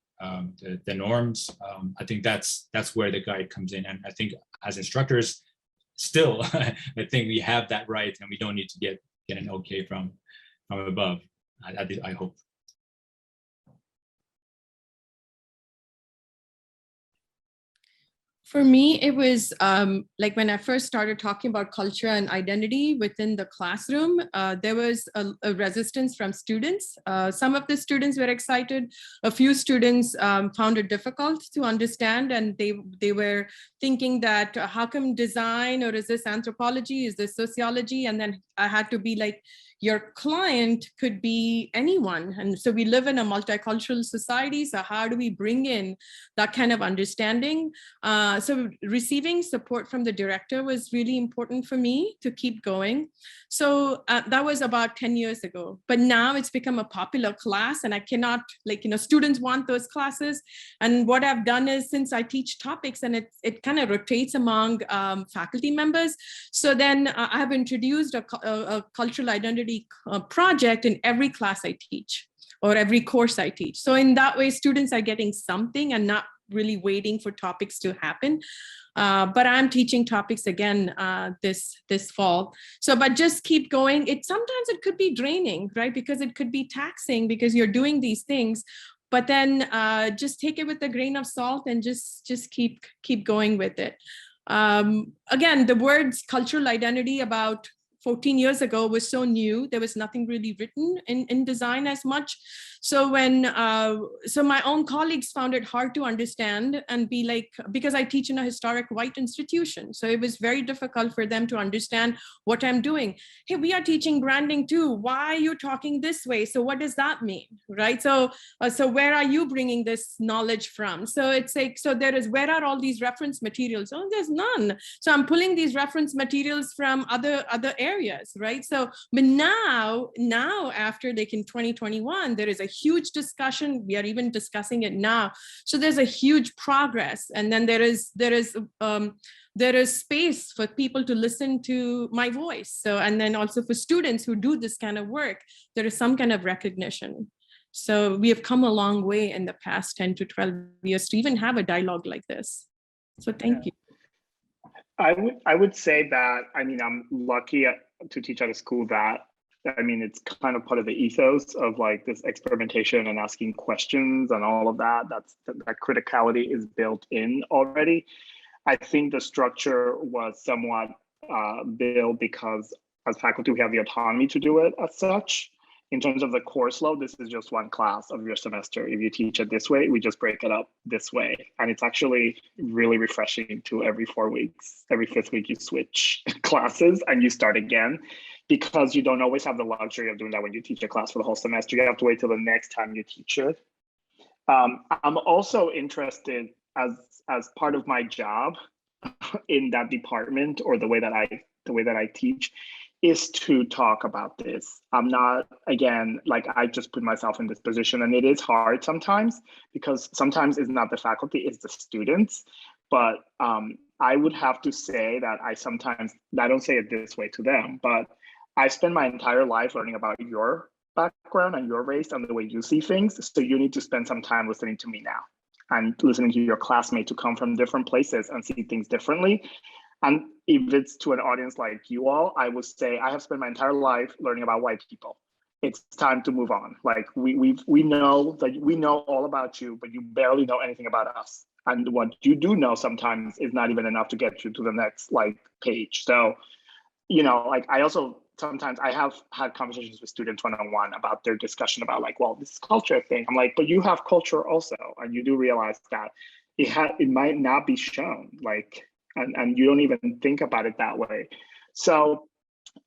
the norms. I think that's where the guide comes in. And I think as instructors, still, I think we have that right, and we don't need to get an okay from above. I hope. For me, it was like when I first started talking about culture and identity within the classroom, there was a resistance from students. Some of the students were excited. A few students found it difficult to understand, and they were thinking that how come design, or is this anthropology, is this sociology? And then I had to be like, your client could be anyone. And so we live in a multicultural society. So how do we bring in that kind of understanding? So receiving support from the director was really important for me to keep going. So that was about 10 years ago, but now it's become a popular class, and I cannot, like, students want those classes. And what I've done is, since I teach topics and it kind of rotates among faculty members. So then I have introduced a cultural identity project in every class I teach, or every course I teach. So in that way, students are getting something and not really waiting for topics to happen. But I'm teaching topics again this fall. So, but just keep going. Sometimes it could be draining, right? Because it could be taxing because you're doing these things. But then just take it with a grain of salt and just keep going with it. Again, the words cultural identity about 14 years ago was so new. There was nothing really written in design as much. So so my own colleagues found it hard to understand and be like, because I teach in a historic white institution. So it was very difficult for them to understand what I'm doing. Hey, we are teaching branding too. Why are you talking this way? So what does that mean, right? So where are you bringing this knowledge from? So it's like, so where are all these reference materials? Oh, there's none. So I'm pulling these reference materials from other areas, right? So, but now after like in 2021, there is a huge discussion. We are even discussing it now. So there's a huge progress. And then there is space for people to listen to my voice. So, and then also for students who do this kind of work, there is some kind of recognition. So we have come a long way in the past 10 to 12 years to even have a dialogue like this. So thank you. I would say that, I mean, I'm lucky to teach at a school that, I mean, it's kind of part of the ethos of like this experimentation and asking questions and all of that. That criticality is built in already. I think the structure was somewhat built because as faculty, we have the autonomy to do it as such. In terms of the course load, this is just one class of your semester. If you teach it this way, we just break it up this way. And it's actually really refreshing to every 4 weeks, every 5th week you switch classes and you start again, because you don't always have the luxury of doing that when you teach a class for the whole semester. You have to wait till the next time you teach it. I'm also interested as part of my job in that department, or the way that I teach, is to talk about this. I'm not, again, like I just put myself in this position, and it is hard sometimes because sometimes it's not the faculty, it's the students. But I would have to say that I don't say it this way to them, but I spend my entire life learning about your background and your race and the way you see things. So you need to spend some time listening to me now and listening to your classmates who come from different places and see things differently. And if it's to an audience like you all, I would say I have spent my entire life learning about white people. It's time to move on. Like we know that we know all about you, but you barely know anything about us. And what you do know sometimes is not even enough to get you to the next like page. So, like I also sometimes I have had conversations with students one-on-one about their discussion about like, well, this culture thing. I'm like, but you have culture also, and you do realize that it might not be shown, like. And you don't even think about it that way. So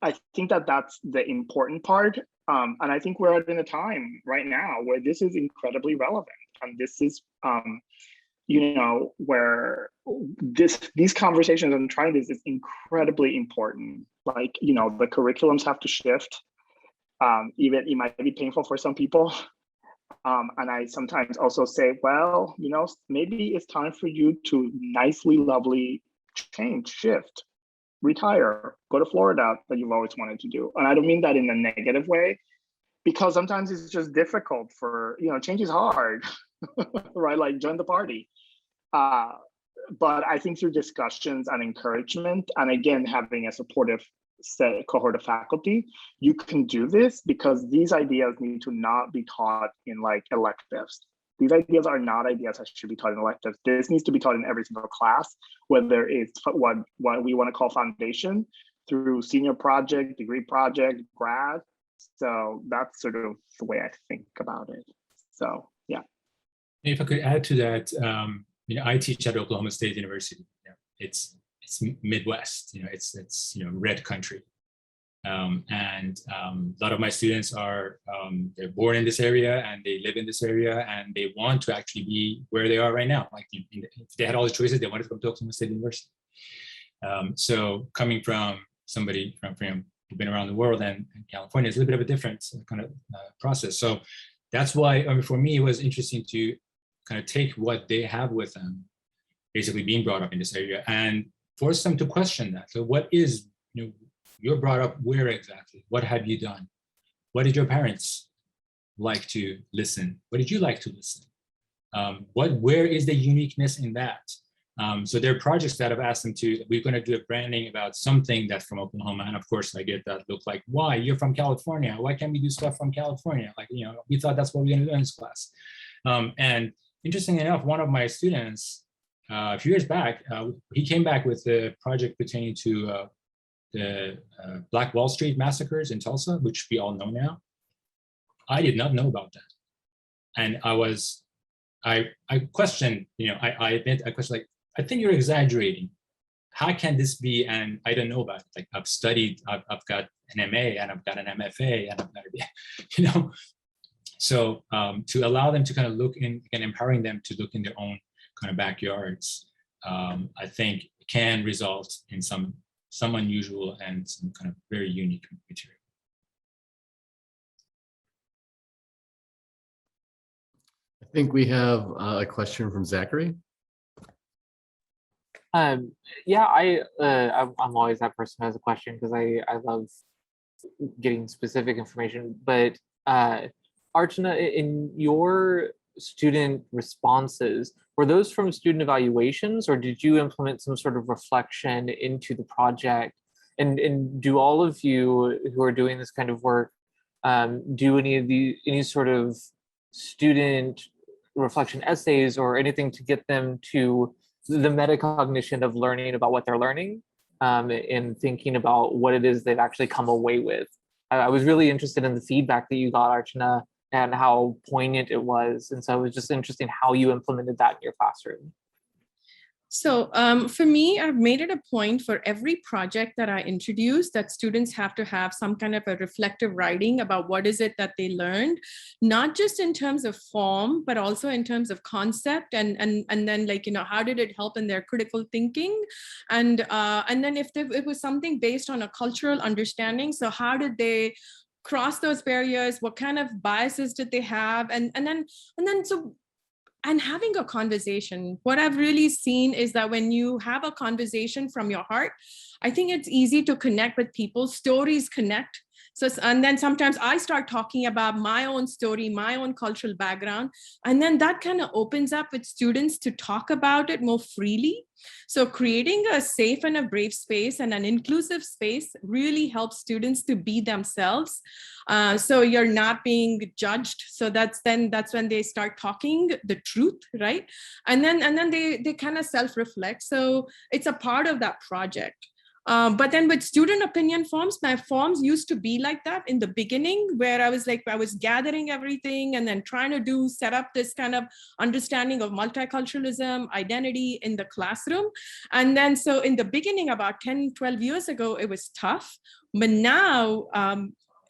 I think that that's the important part. And I think we're in a time right now where this is incredibly relevant. And this is, where these conversations and trying this is incredibly important. Like, the curriculums have to shift. Even it might be painful for some people. And I sometimes also say, well, maybe it's time for you to nicely, lovely change, shift, retire, go to Florida that you've always wanted to do. And I don't mean that in a negative way, because sometimes it's just difficult for, change is hard, right? Like join the party. But I think through discussions and encouragement, and again, having a supportive cohort of faculty, you can do this, because these ideas need to not be taught in like electives. These ideas are not ideas that should be taught in electives. This needs to be taught in every single class, whether it's what we want to call foundation, through senior project, degree project, grad. So that's sort of the way I think about it. So yeah. If I could add to that, I teach at Oklahoma State University. It's Midwest. It's red country, and a lot of my students are they're born in this area and they live in this area and they want to actually be where they are right now. Like if they had all the choices, they wanted to come to Oklahoma State University. So coming from somebody from who's been around the world and California, is a little bit of a different kind of process. So that's why for me it was interesting to kind of take what they have with them, basically being brought up in this area, and force them to question that. So what is, you're brought up where exactly? What have you done? What did your parents like to listen? What did you like to listen? Where is the uniqueness in that? So there are projects that I've asked them to, we're going to do a branding about something that's from Oklahoma. And of course I get that look like, why? You're from California. Why can't we do stuff from California? Like, we thought that's what we were going to do in this class. And interestingly enough, one of my students, a few years back, he came back with a project pertaining to the Black Wall Street massacres in Tulsa, which we all know now. I did not know about that. And I questioned, I admit, I questioned, like, I think you're exaggerating. How can this be? And I don't know about it. Like I've studied, I've got an MA and I've got an MFA and I've got So to allow them to kind of look in and empowering them to look in their own kind of backyards, I think can result in some unusual and some kind of very unique material. I think we have a question from Zachary. Yeah, I'm always that person who has a question because I love getting specific information. But Archana, in your student responses, were those from student evaluations, or did you implement some sort of reflection into the project? And do all of you who are doing this kind of work do any sort of student reflection essays or anything to get them to the metacognition of learning about what they're learning and thinking about what it is they've actually come away with? I was really interested in the feedback that you got, Archana, and how poignant it was. And so it was just interesting how you implemented that in your classroom. So for me, I've made it a point for every project that I introduce that students have to have some kind of a reflective writing about what is it that they learned, not just in terms of form, but also in terms of concept and then like, how did it help in their critical thinking? And then if it was something based on a cultural understanding, so how did they cross those barriers? What kind of biases did they have? And having a conversation, what I've really seen is that when you have a conversation from your heart, I think it's easy to connect with people. Stories connect. So, and then sometimes I start talking about my own story, my own cultural background, and then that kind of opens up with students to talk about it more freely. So creating a safe and a brave space and an inclusive space really helps students to be themselves. So you're not being judged. So that's when they start talking the truth, right? And then they kind of self-reflect. So it's a part of that project. But then with student opinion forms, my forms used to be like that in the beginning, where I was gathering everything and then trying to set up this kind of understanding of multiculturalism, identity in the classroom. And then so in the beginning, about 10, 12 years ago, it was tough, but now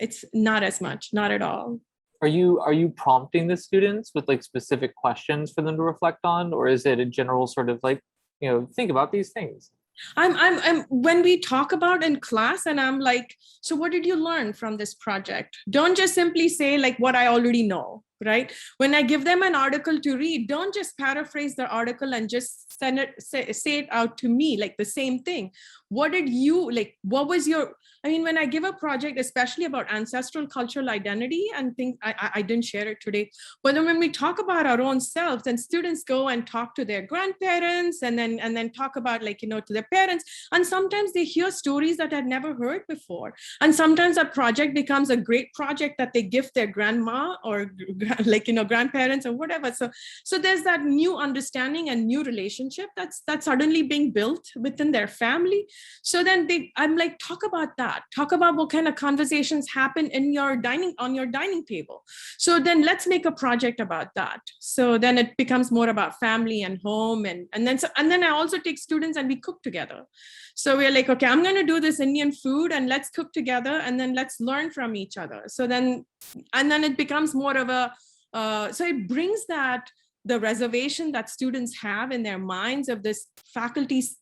it's not as much, not at all. Are you prompting the students with like specific questions for them to reflect on, or is it a general sort of like, think about these things? I'm when we talk about in class and I'm like, so what did you learn from this project? Don't just simply say like what I already know, right? When I give them an article to read, don't just paraphrase the article and just say it out to me like the same thing. what did you like? What was your, I mean, when I give a project, especially about ancestral cultural identity and things, I didn't share it today, but then when we talk about our own selves and students go and talk to their grandparents and then talk about like, you know, to their parents, and sometimes they hear stories that I'd never heard before. And sometimes a project becomes a great project that they give their grandma or like, you know, grandparents or whatever. So there's that new understanding and new relationship that's suddenly being built within their family. So then I'm like, talk about that. Talk about what kind of conversations happen on your dining table. So then let's make a project about that. So then it becomes more about family and home. And then I also take students and we cook together. So we're like, okay, I'm going to do this Indian food and let's cook together and then let's learn from each other. So then it becomes more of a, so it brings that, the reservation that students have in their minds of this faculties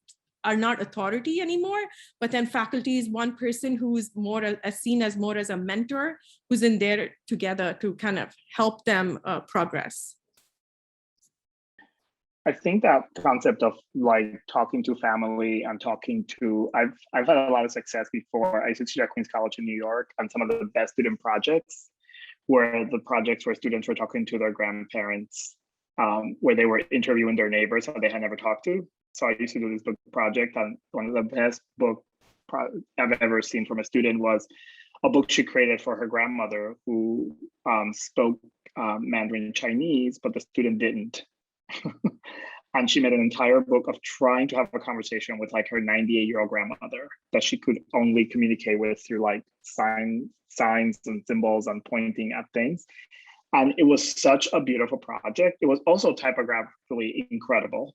are not authority anymore, but then faculty is one person who's more seen as more as a mentor, who's in there together to kind of help them progress. I think that concept of like talking to family and talking to, I've had a lot of success before. I used to teach at Queens College in New York, and some of the best student projects were the projects where students were talking to their grandparents, where they were interviewing their neighbors that they had never talked to. So I used to do this book project, and one of the best book I've ever seen from a student was a book she created for her grandmother who spoke Mandarin Chinese, but the student didn't. And she made an entire book of trying to have a conversation with like her 98-year-old grandmother that she could only communicate with through like signs and symbols and pointing at things. And it was such a beautiful project. It was also typographically incredible,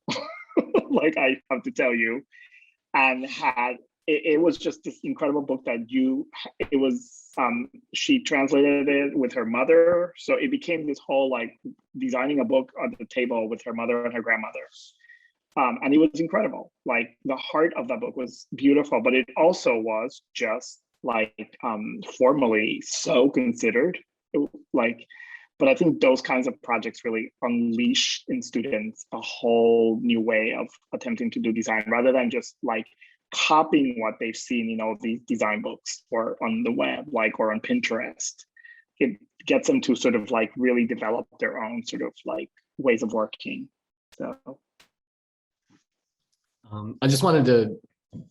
like I have to tell you, and it was just this incredible book that she translated it with her mother. So it became this whole like designing a book on the table with her mother and her grandmother. And it was incredible. Like the heart of that book was beautiful, but it also was just like formally so considered. But I think those kinds of projects really unleash in students a whole new way of attempting to do design rather than just like copying what they've seen in all these design books or on the web, like, or on Pinterest. It gets them to sort of like really develop their own sort of like ways of working. So I just wanted to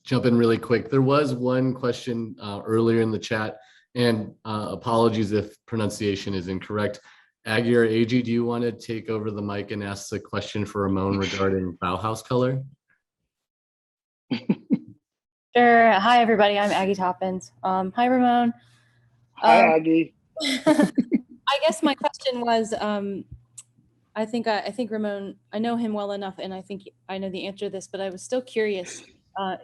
jump in really quick. There was one question earlier in the chat, and apologies if pronunciation is incorrect. Aggie or AG, do you want to take over the mic and ask the question for Ramon regarding Bauhaus color? Sure. Hi, everybody. I'm Aggie Toppins. Hi, Ramon. Hi, Aggie. I guess my question was, I think Ramon, I know him well enough, and I think I know the answer to this, but I was still curious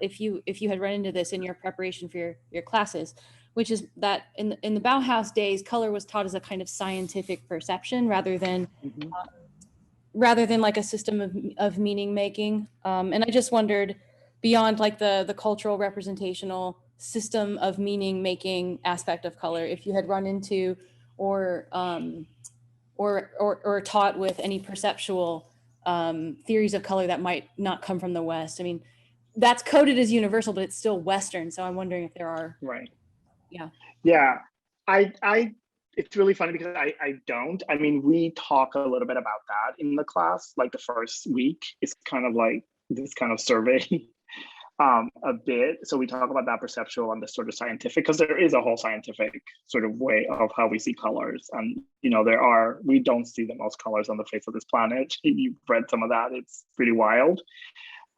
if you had run into this in your preparation for your classes, which is that in the Bauhaus days, color was taught as a kind of scientific perception rather than like a system of meaning making. And I just wondered, beyond like the cultural representational system of meaning making aspect of color, if you had run into or taught with any perceptual theories of color that might not come from the West. I mean, that's coded as universal, but it's still Western. So I'm wondering if there are. Right. Yeah. It's really funny because I don't. I mean, we talk a little bit about that in the class. Like the first week is kind of like this kind of survey a bit. So we talk about that perceptual and the sort of scientific, because there is a whole scientific sort of way of how we see colors. And, you know, we don't see the most colors on the face of this planet. You've read some of that. It's pretty wild.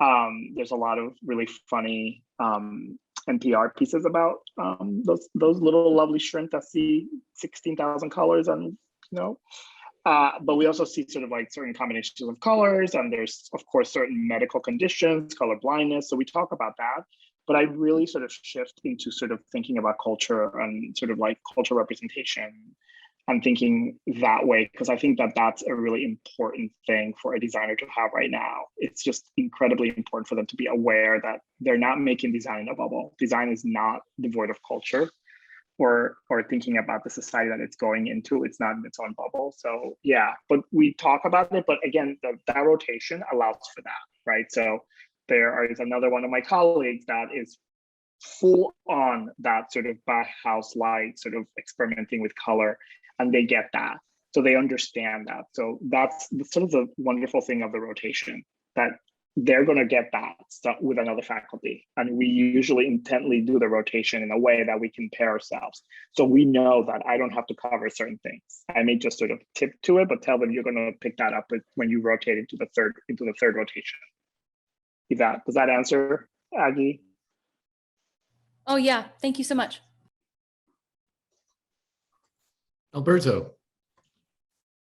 There's a lot of really funny NPR pieces about those little lovely shrimp that see 16,000 colors, and but we also see sort of like certain combinations of colors, and there's of course certain medical conditions, color blindness. So we talk about that, but I really sort of shift into sort of thinking about culture and sort of like cultural representation and thinking that way, because I think that that's a really important thing for a designer to have right now. It's just incredibly important for them to be aware that they're not making design in a bubble. Design is not devoid of culture or thinking about the society that it's going into. It's not in its own bubble. So yeah, but we talk about it, but again, that rotation allows for that, right? So there is another one of my colleagues that is full on that sort of Bauhaus light, sort of experimenting with color, and they get that. So they understand that. So that's sort of the wonderful thing of the rotation, that they're going to get that stuff with another faculty. And we usually intently do the rotation in a way that we can pair ourselves. So we know that I don't have to cover certain things. I may just sort of tip to it, but tell them you're going to pick that up when you rotate into the third rotation. Does that answer, Aggie? Oh yeah, thank you so much. Alberto.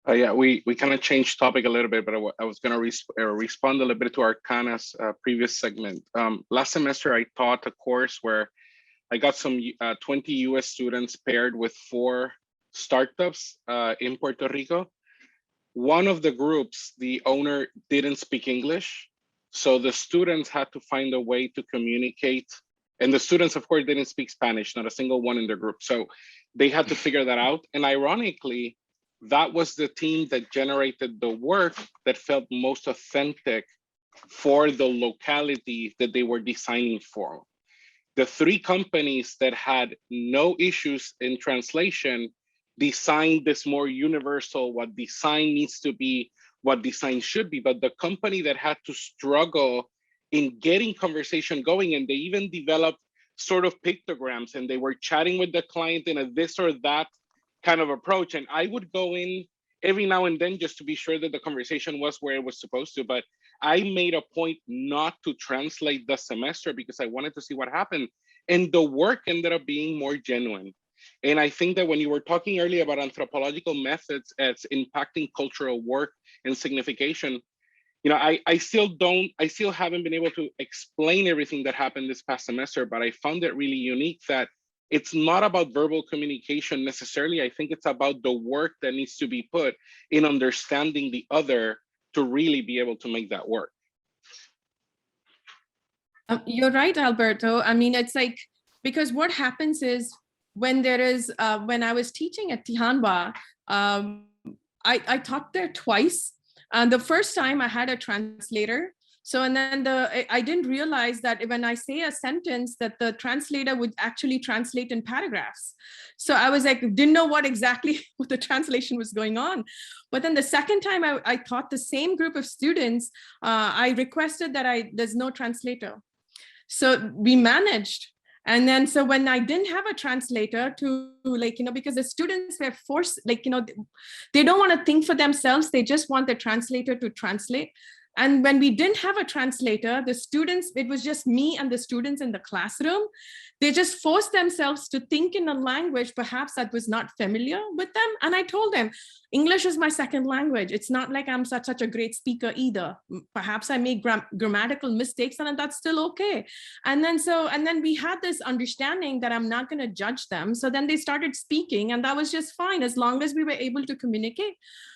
Yeah, we kind of changed topic a little bit, but I was going to respond a little bit to Archana's previous segment. Last semester, I taught a course where I got some 20 US students paired with 4 startups in Puerto Rico. One of the groups, the owner didn't speak English. So the students had to find a way to communicate. And the students, of course, didn't speak Spanish, not a single one in their group. So they had to figure that out. And ironically, that was the team that generated the work that felt most authentic for the locality that they were designing for. The 3 companies that had no issues in translation designed this more universal, what design needs to be, what design should be. But the company that had to struggle in getting conversation going, and they even developed sort of pictograms, and they were chatting with the client in a this or that kind of approach. And I would go in every now and then just to be sure that the conversation was where it was supposed to. But I made a point not to translate the semester because I wanted to see what happened. And the work ended up being more genuine. And I think that when you were talking earlier about anthropological methods as impacting cultural work and signification, you know, I still haven't been able to explain everything that happened this past semester, but I found it really unique that it's not about verbal communication necessarily. I think it's about the work that needs to be put in understanding the other to really be able to make that work. You're right, Alberto. I mean, it's like, because what happens is when there is, when I was teaching at Tihanwa, I taught there twice. And the first time I had a translator. So, and then I didn't realize that when I say a sentence that the translator would actually translate in paragraphs. So I was like, didn't know what exactly what the translation was going on. But then the second time I taught the same group of students, I requested that there's no translator. So we managed. And then, so when I didn't have a translator to, like, you know, because the students were forced, like, you know, they don't want to think for themselves. They just want the translator to translate. And when we didn't have a translator, the students, it was just me and the students in the classroom. They just forced themselves to think in a language perhaps that was not familiar with them. And I told them, English is my second language. It's not like I'm such a great speaker either. Perhaps I make grammatical mistakes, and that's still okay. And then we had this understanding that I'm not going to judge them. So then they started speaking, and that was just fine as long as we were able to communicate.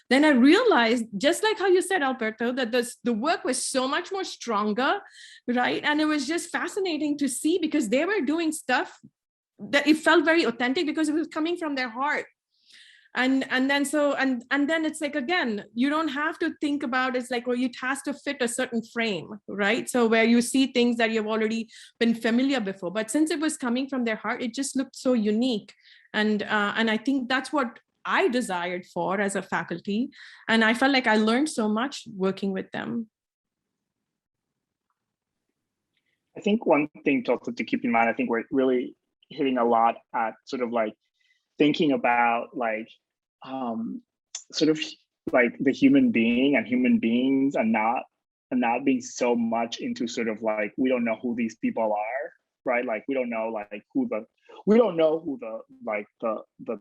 Then I realized, just like how you said, Alberto, that the work was so much more stronger, right? And it was just fascinating to see, because they were doing stuff that it felt very authentic because it was coming from their heart. And then it's like, again, you don't have to think about, it's like, well, it has to fit a certain frame, right? So where you see things that you've already been familiar before, but since it was coming from their heart, it just looked so unique. And I think that's what I desired for as a faculty. And I felt like I learned so much working with them. I think one thing to also to keep in mind, I think we're really hitting a lot at sort of like thinking about like sort of like the human being and human beings, and not being so much into sort of like, we don't know who these people are, right? Like we don't know like who the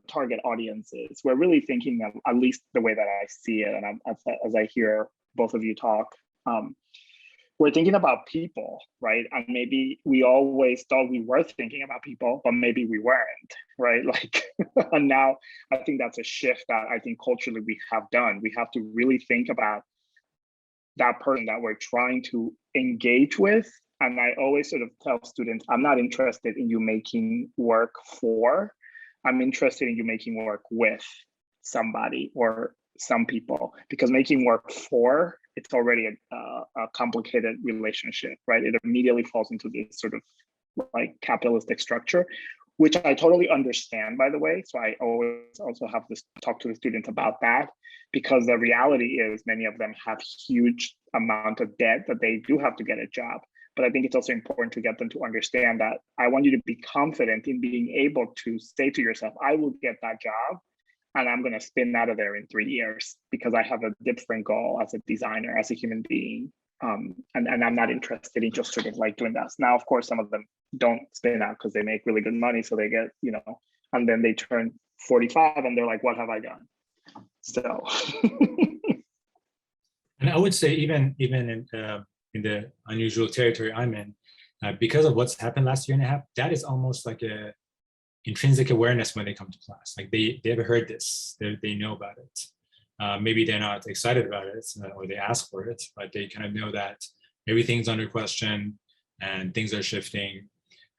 target audience is. We're really thinking of, at least the way that I see it, and as I hear both of you talk, we're thinking about people, right? And maybe we always thought we were thinking about people, but maybe we weren't, right? Like, and now I think that's a shift that I think culturally we have done. We have to really think about that person that we're trying to engage with. And I always sort of tell students, I'm not interested in you making work for, I'm interested in you making work with somebody or some people, because making work for it's already a complicated relationship, right? It immediately falls into this sort of like capitalistic structure, which I totally understand, by the way. So I always also have to talk to the students about that, because the reality is many of them have huge amount of debt that they do have to get a job. But I think it's also important to get them to understand that I want you to be confident in being able to say to yourself, I will get that job and I'm going to spin out of there in 3 years because I have a different goal as a designer, as a human being. And I'm not interested in just sort of like doing that. Now, of course, some of them don't spin out because they make really good money. So they get, you know, and then they turn 45 and they're like, what have I done? So. And I would say even in the unusual territory I'm in, because of what's happened last year and a half, that is almost like a intrinsic awareness when they come to class. Like they ever heard this, they know about it. Maybe they're not excited about it or they ask for it, but they kind of know that everything's under question and things are shifting.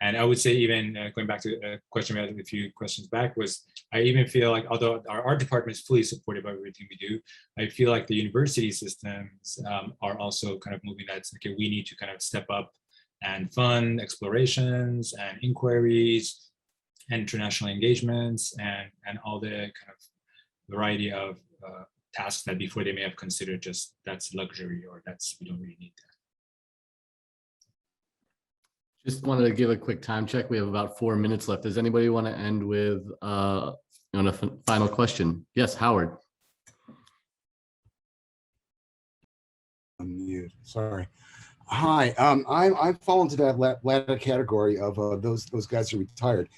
And I would say even going back to a question we had a few questions back was, I even feel like although our art department is fully supportive of everything we do, I feel like the university systems are also kind of moving that, okay, we need to kind of step up and fund explorations and inquiries and international engagements and all the kind of variety of tasks that before they may have considered just that's luxury or that's, we don't really need that. Just wanted to give a quick time check. We have about 4 minutes left. Does anybody want to end with on a final question? Yes, Howard. Unmute. Sorry. Hi. I fall into that latter category of those guys who retired.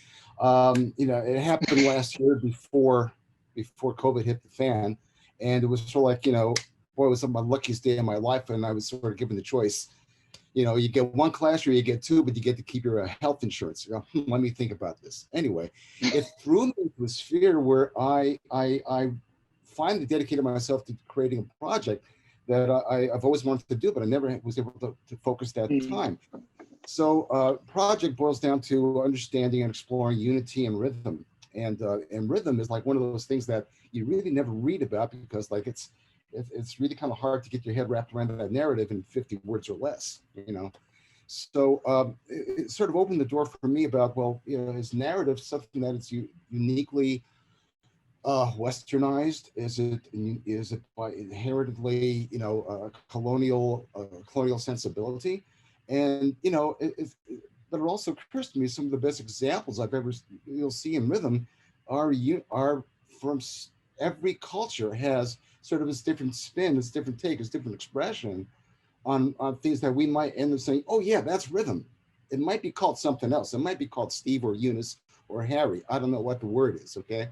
You know, it happened last year before COVID hit the fan, and it was sort of like, you know, boy, it was my luckiest day of my life, and I was sort of given the choice. You know, you get one class or you get two, but you get to keep your health insurance. You know, let me think about this. Anyway, it threw me into a sphere where I finally dedicated myself to creating a project that I've always wanted to do, but I never was able to focus that time. So project boils down to understanding and exploring unity and rhythm. And rhythm is like one of those things that you really never read about because like it's really kind of hard to get your head wrapped around that narrative in 50 words or less, you know. So it sort of opened the door for me about, well, you know, is narrative something that is uniquely westernized? Is it by inherently, you know, colonial sensibility? And you know, but it also occurs to me some of the best examples you'll see in rhythm are from every culture has sort of its different spin, its different take, its different expression on things that we might end up saying, oh yeah, that's rhythm. It might be called something else. It might be called Steve or Eunice or Harry. I don't know what the word is, okay?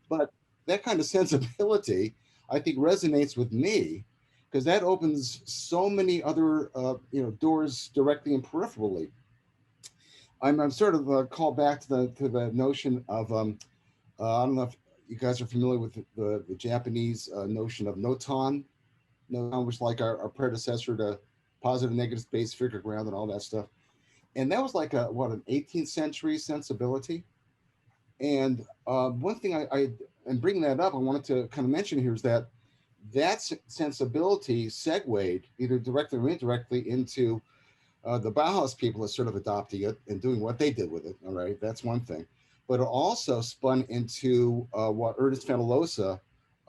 But that kind of sensibility, I think, resonates with me because that opens so many other you know, doors directly and peripherally. I'm sort of called back to the notion of I don't know if you guys are familiar with the Japanese notion of notan. Notan was like our predecessor to positive negative space figure ground and all that stuff. And that was like an 18th century sensibility. And one thing and bringing that up, I wanted to kind of mention here is that sensibility segued either directly or indirectly into the Bauhaus people are sort of adopting it and doing what they did with it. All right, that's one thing. But it also spun into what Ernest Fenollosa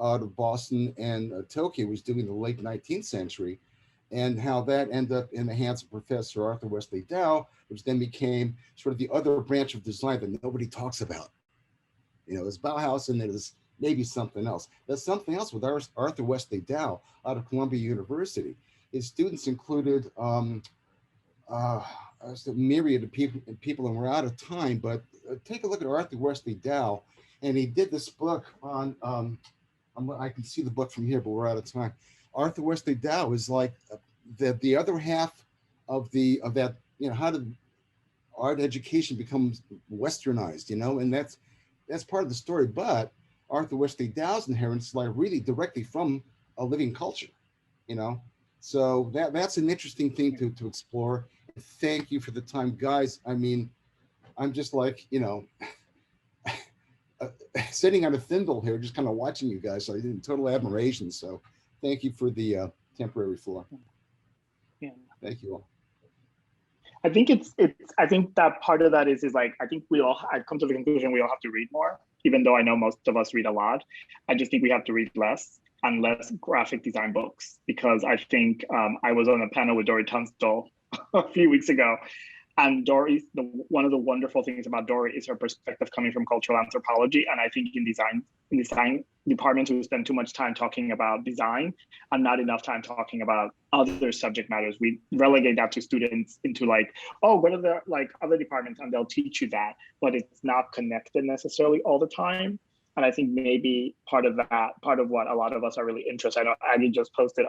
out of Boston and Tokyo was doing in the late 19th century, and how that ended up in the hands of Professor Arthur Wesley Dow, which then became sort of the other branch of design that nobody talks about. You know, there's Bauhaus and there's maybe something else. There's something else with Arthur Wesley Dow out of Columbia University. His students included a myriad of people, and we're out of time, but take a look at Arthur Wesley Dow, and he did this book on, I can see the book from here, but we're out of time. Arthur Wesley Dow is like the other half of that, you know, how did art education become westernized, you know, and that's part of the story, but Arthur Wesley Dow's inheritance is like really directly from a living culture, you know. So that's an interesting thing to explore. Thank you for the time, guys. I mean, I'm just like, you know, sitting on a thimble here, just kind of watching you guys. So I did total admiration. So thank you for the temporary floor. Yeah. Thank you all. I think I think that part of that is like, I think I've come to the conclusion we all have to read more, even though I know most of us read a lot. I just think we have to read less and less graphic design books, because I think I was on a panel with Dory Tunstall a few weeks ago. And Dory, one of the wonderful things about Dory is her perspective coming from cultural anthropology. And I think in design departments, we spend too much time talking about design and not enough time talking about other subject matters. We relegate that to students into like, oh, what are the like other departments, and they'll teach you that, but it's not connected necessarily all the time. And I think maybe part of what a lot of us are really interested. I know Aggie just posted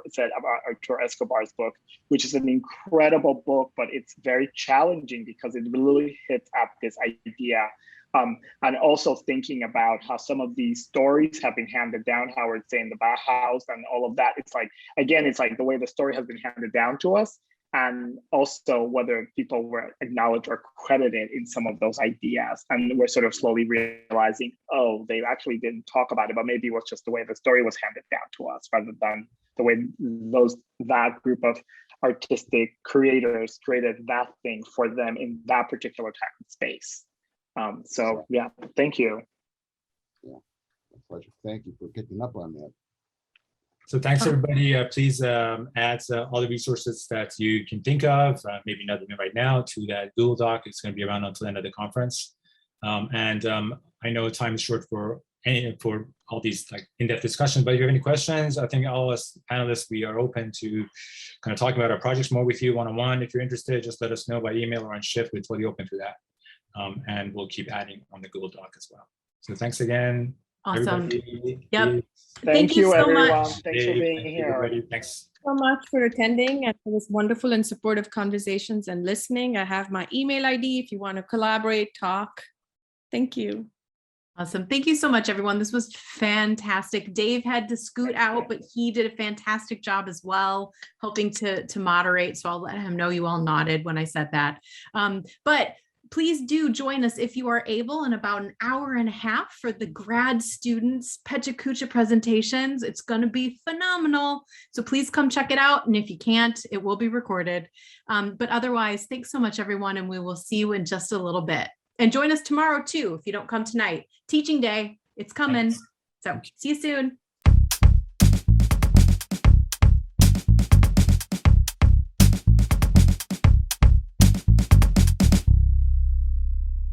said about Arturo Escobar's book, which is an incredible book, but it's very challenging because it really hits at this idea. And also thinking about how some of these stories have been handed down, how we're saying the Bauhaus and all of that. It's like, again, it's like the way the story has been handed down to us, and also whether people were acknowledged or credited in some of those ideas. And we're sort of slowly realizing, oh, they actually didn't talk about it, but maybe it was just the way the story was handed down to us, rather than the way that group of artistic creators created that thing for them in that particular time and space. So yeah, thank you. Yeah, my pleasure. Thank you for picking up on that. So thanks everybody. Please add all the resources that you can think of, maybe not even right now, to that Google Doc. It's going to be around until the end of the conference. I know time is short for all these like in-depth discussions, but if you have any questions, I think all us panelists, we are open to kind of talking about our projects more with you one-on-one. If you're interested, just let us know by email or on Shift. We're totally open to that. And we'll keep adding on the Google Doc as well. So thanks again. Awesome. Everybody. Yep. Thank you, so everyone. much. Thanks for being here. Everybody. Thanks So much for attending and for this wonderful and supportive conversations and listening. I have my email ID if you want to collaborate, talk. Thank you. Awesome. Thank you so much, everyone. This was fantastic. Dave had to scoot out, but he did a fantastic job as well, helping to moderate. So I'll let him know you all nodded when I said that. But please do join us if you are able in about an hour and a half for the grad students Pechakucha presentations. It's going to be phenomenal. So please come check it out. And if you can't, it will be recorded. But otherwise, thanks so much, everyone. And we will see you in just a little bit. And join us tomorrow, too, if you don't come tonight. Teaching day, it's coming. Thanks. So see you soon.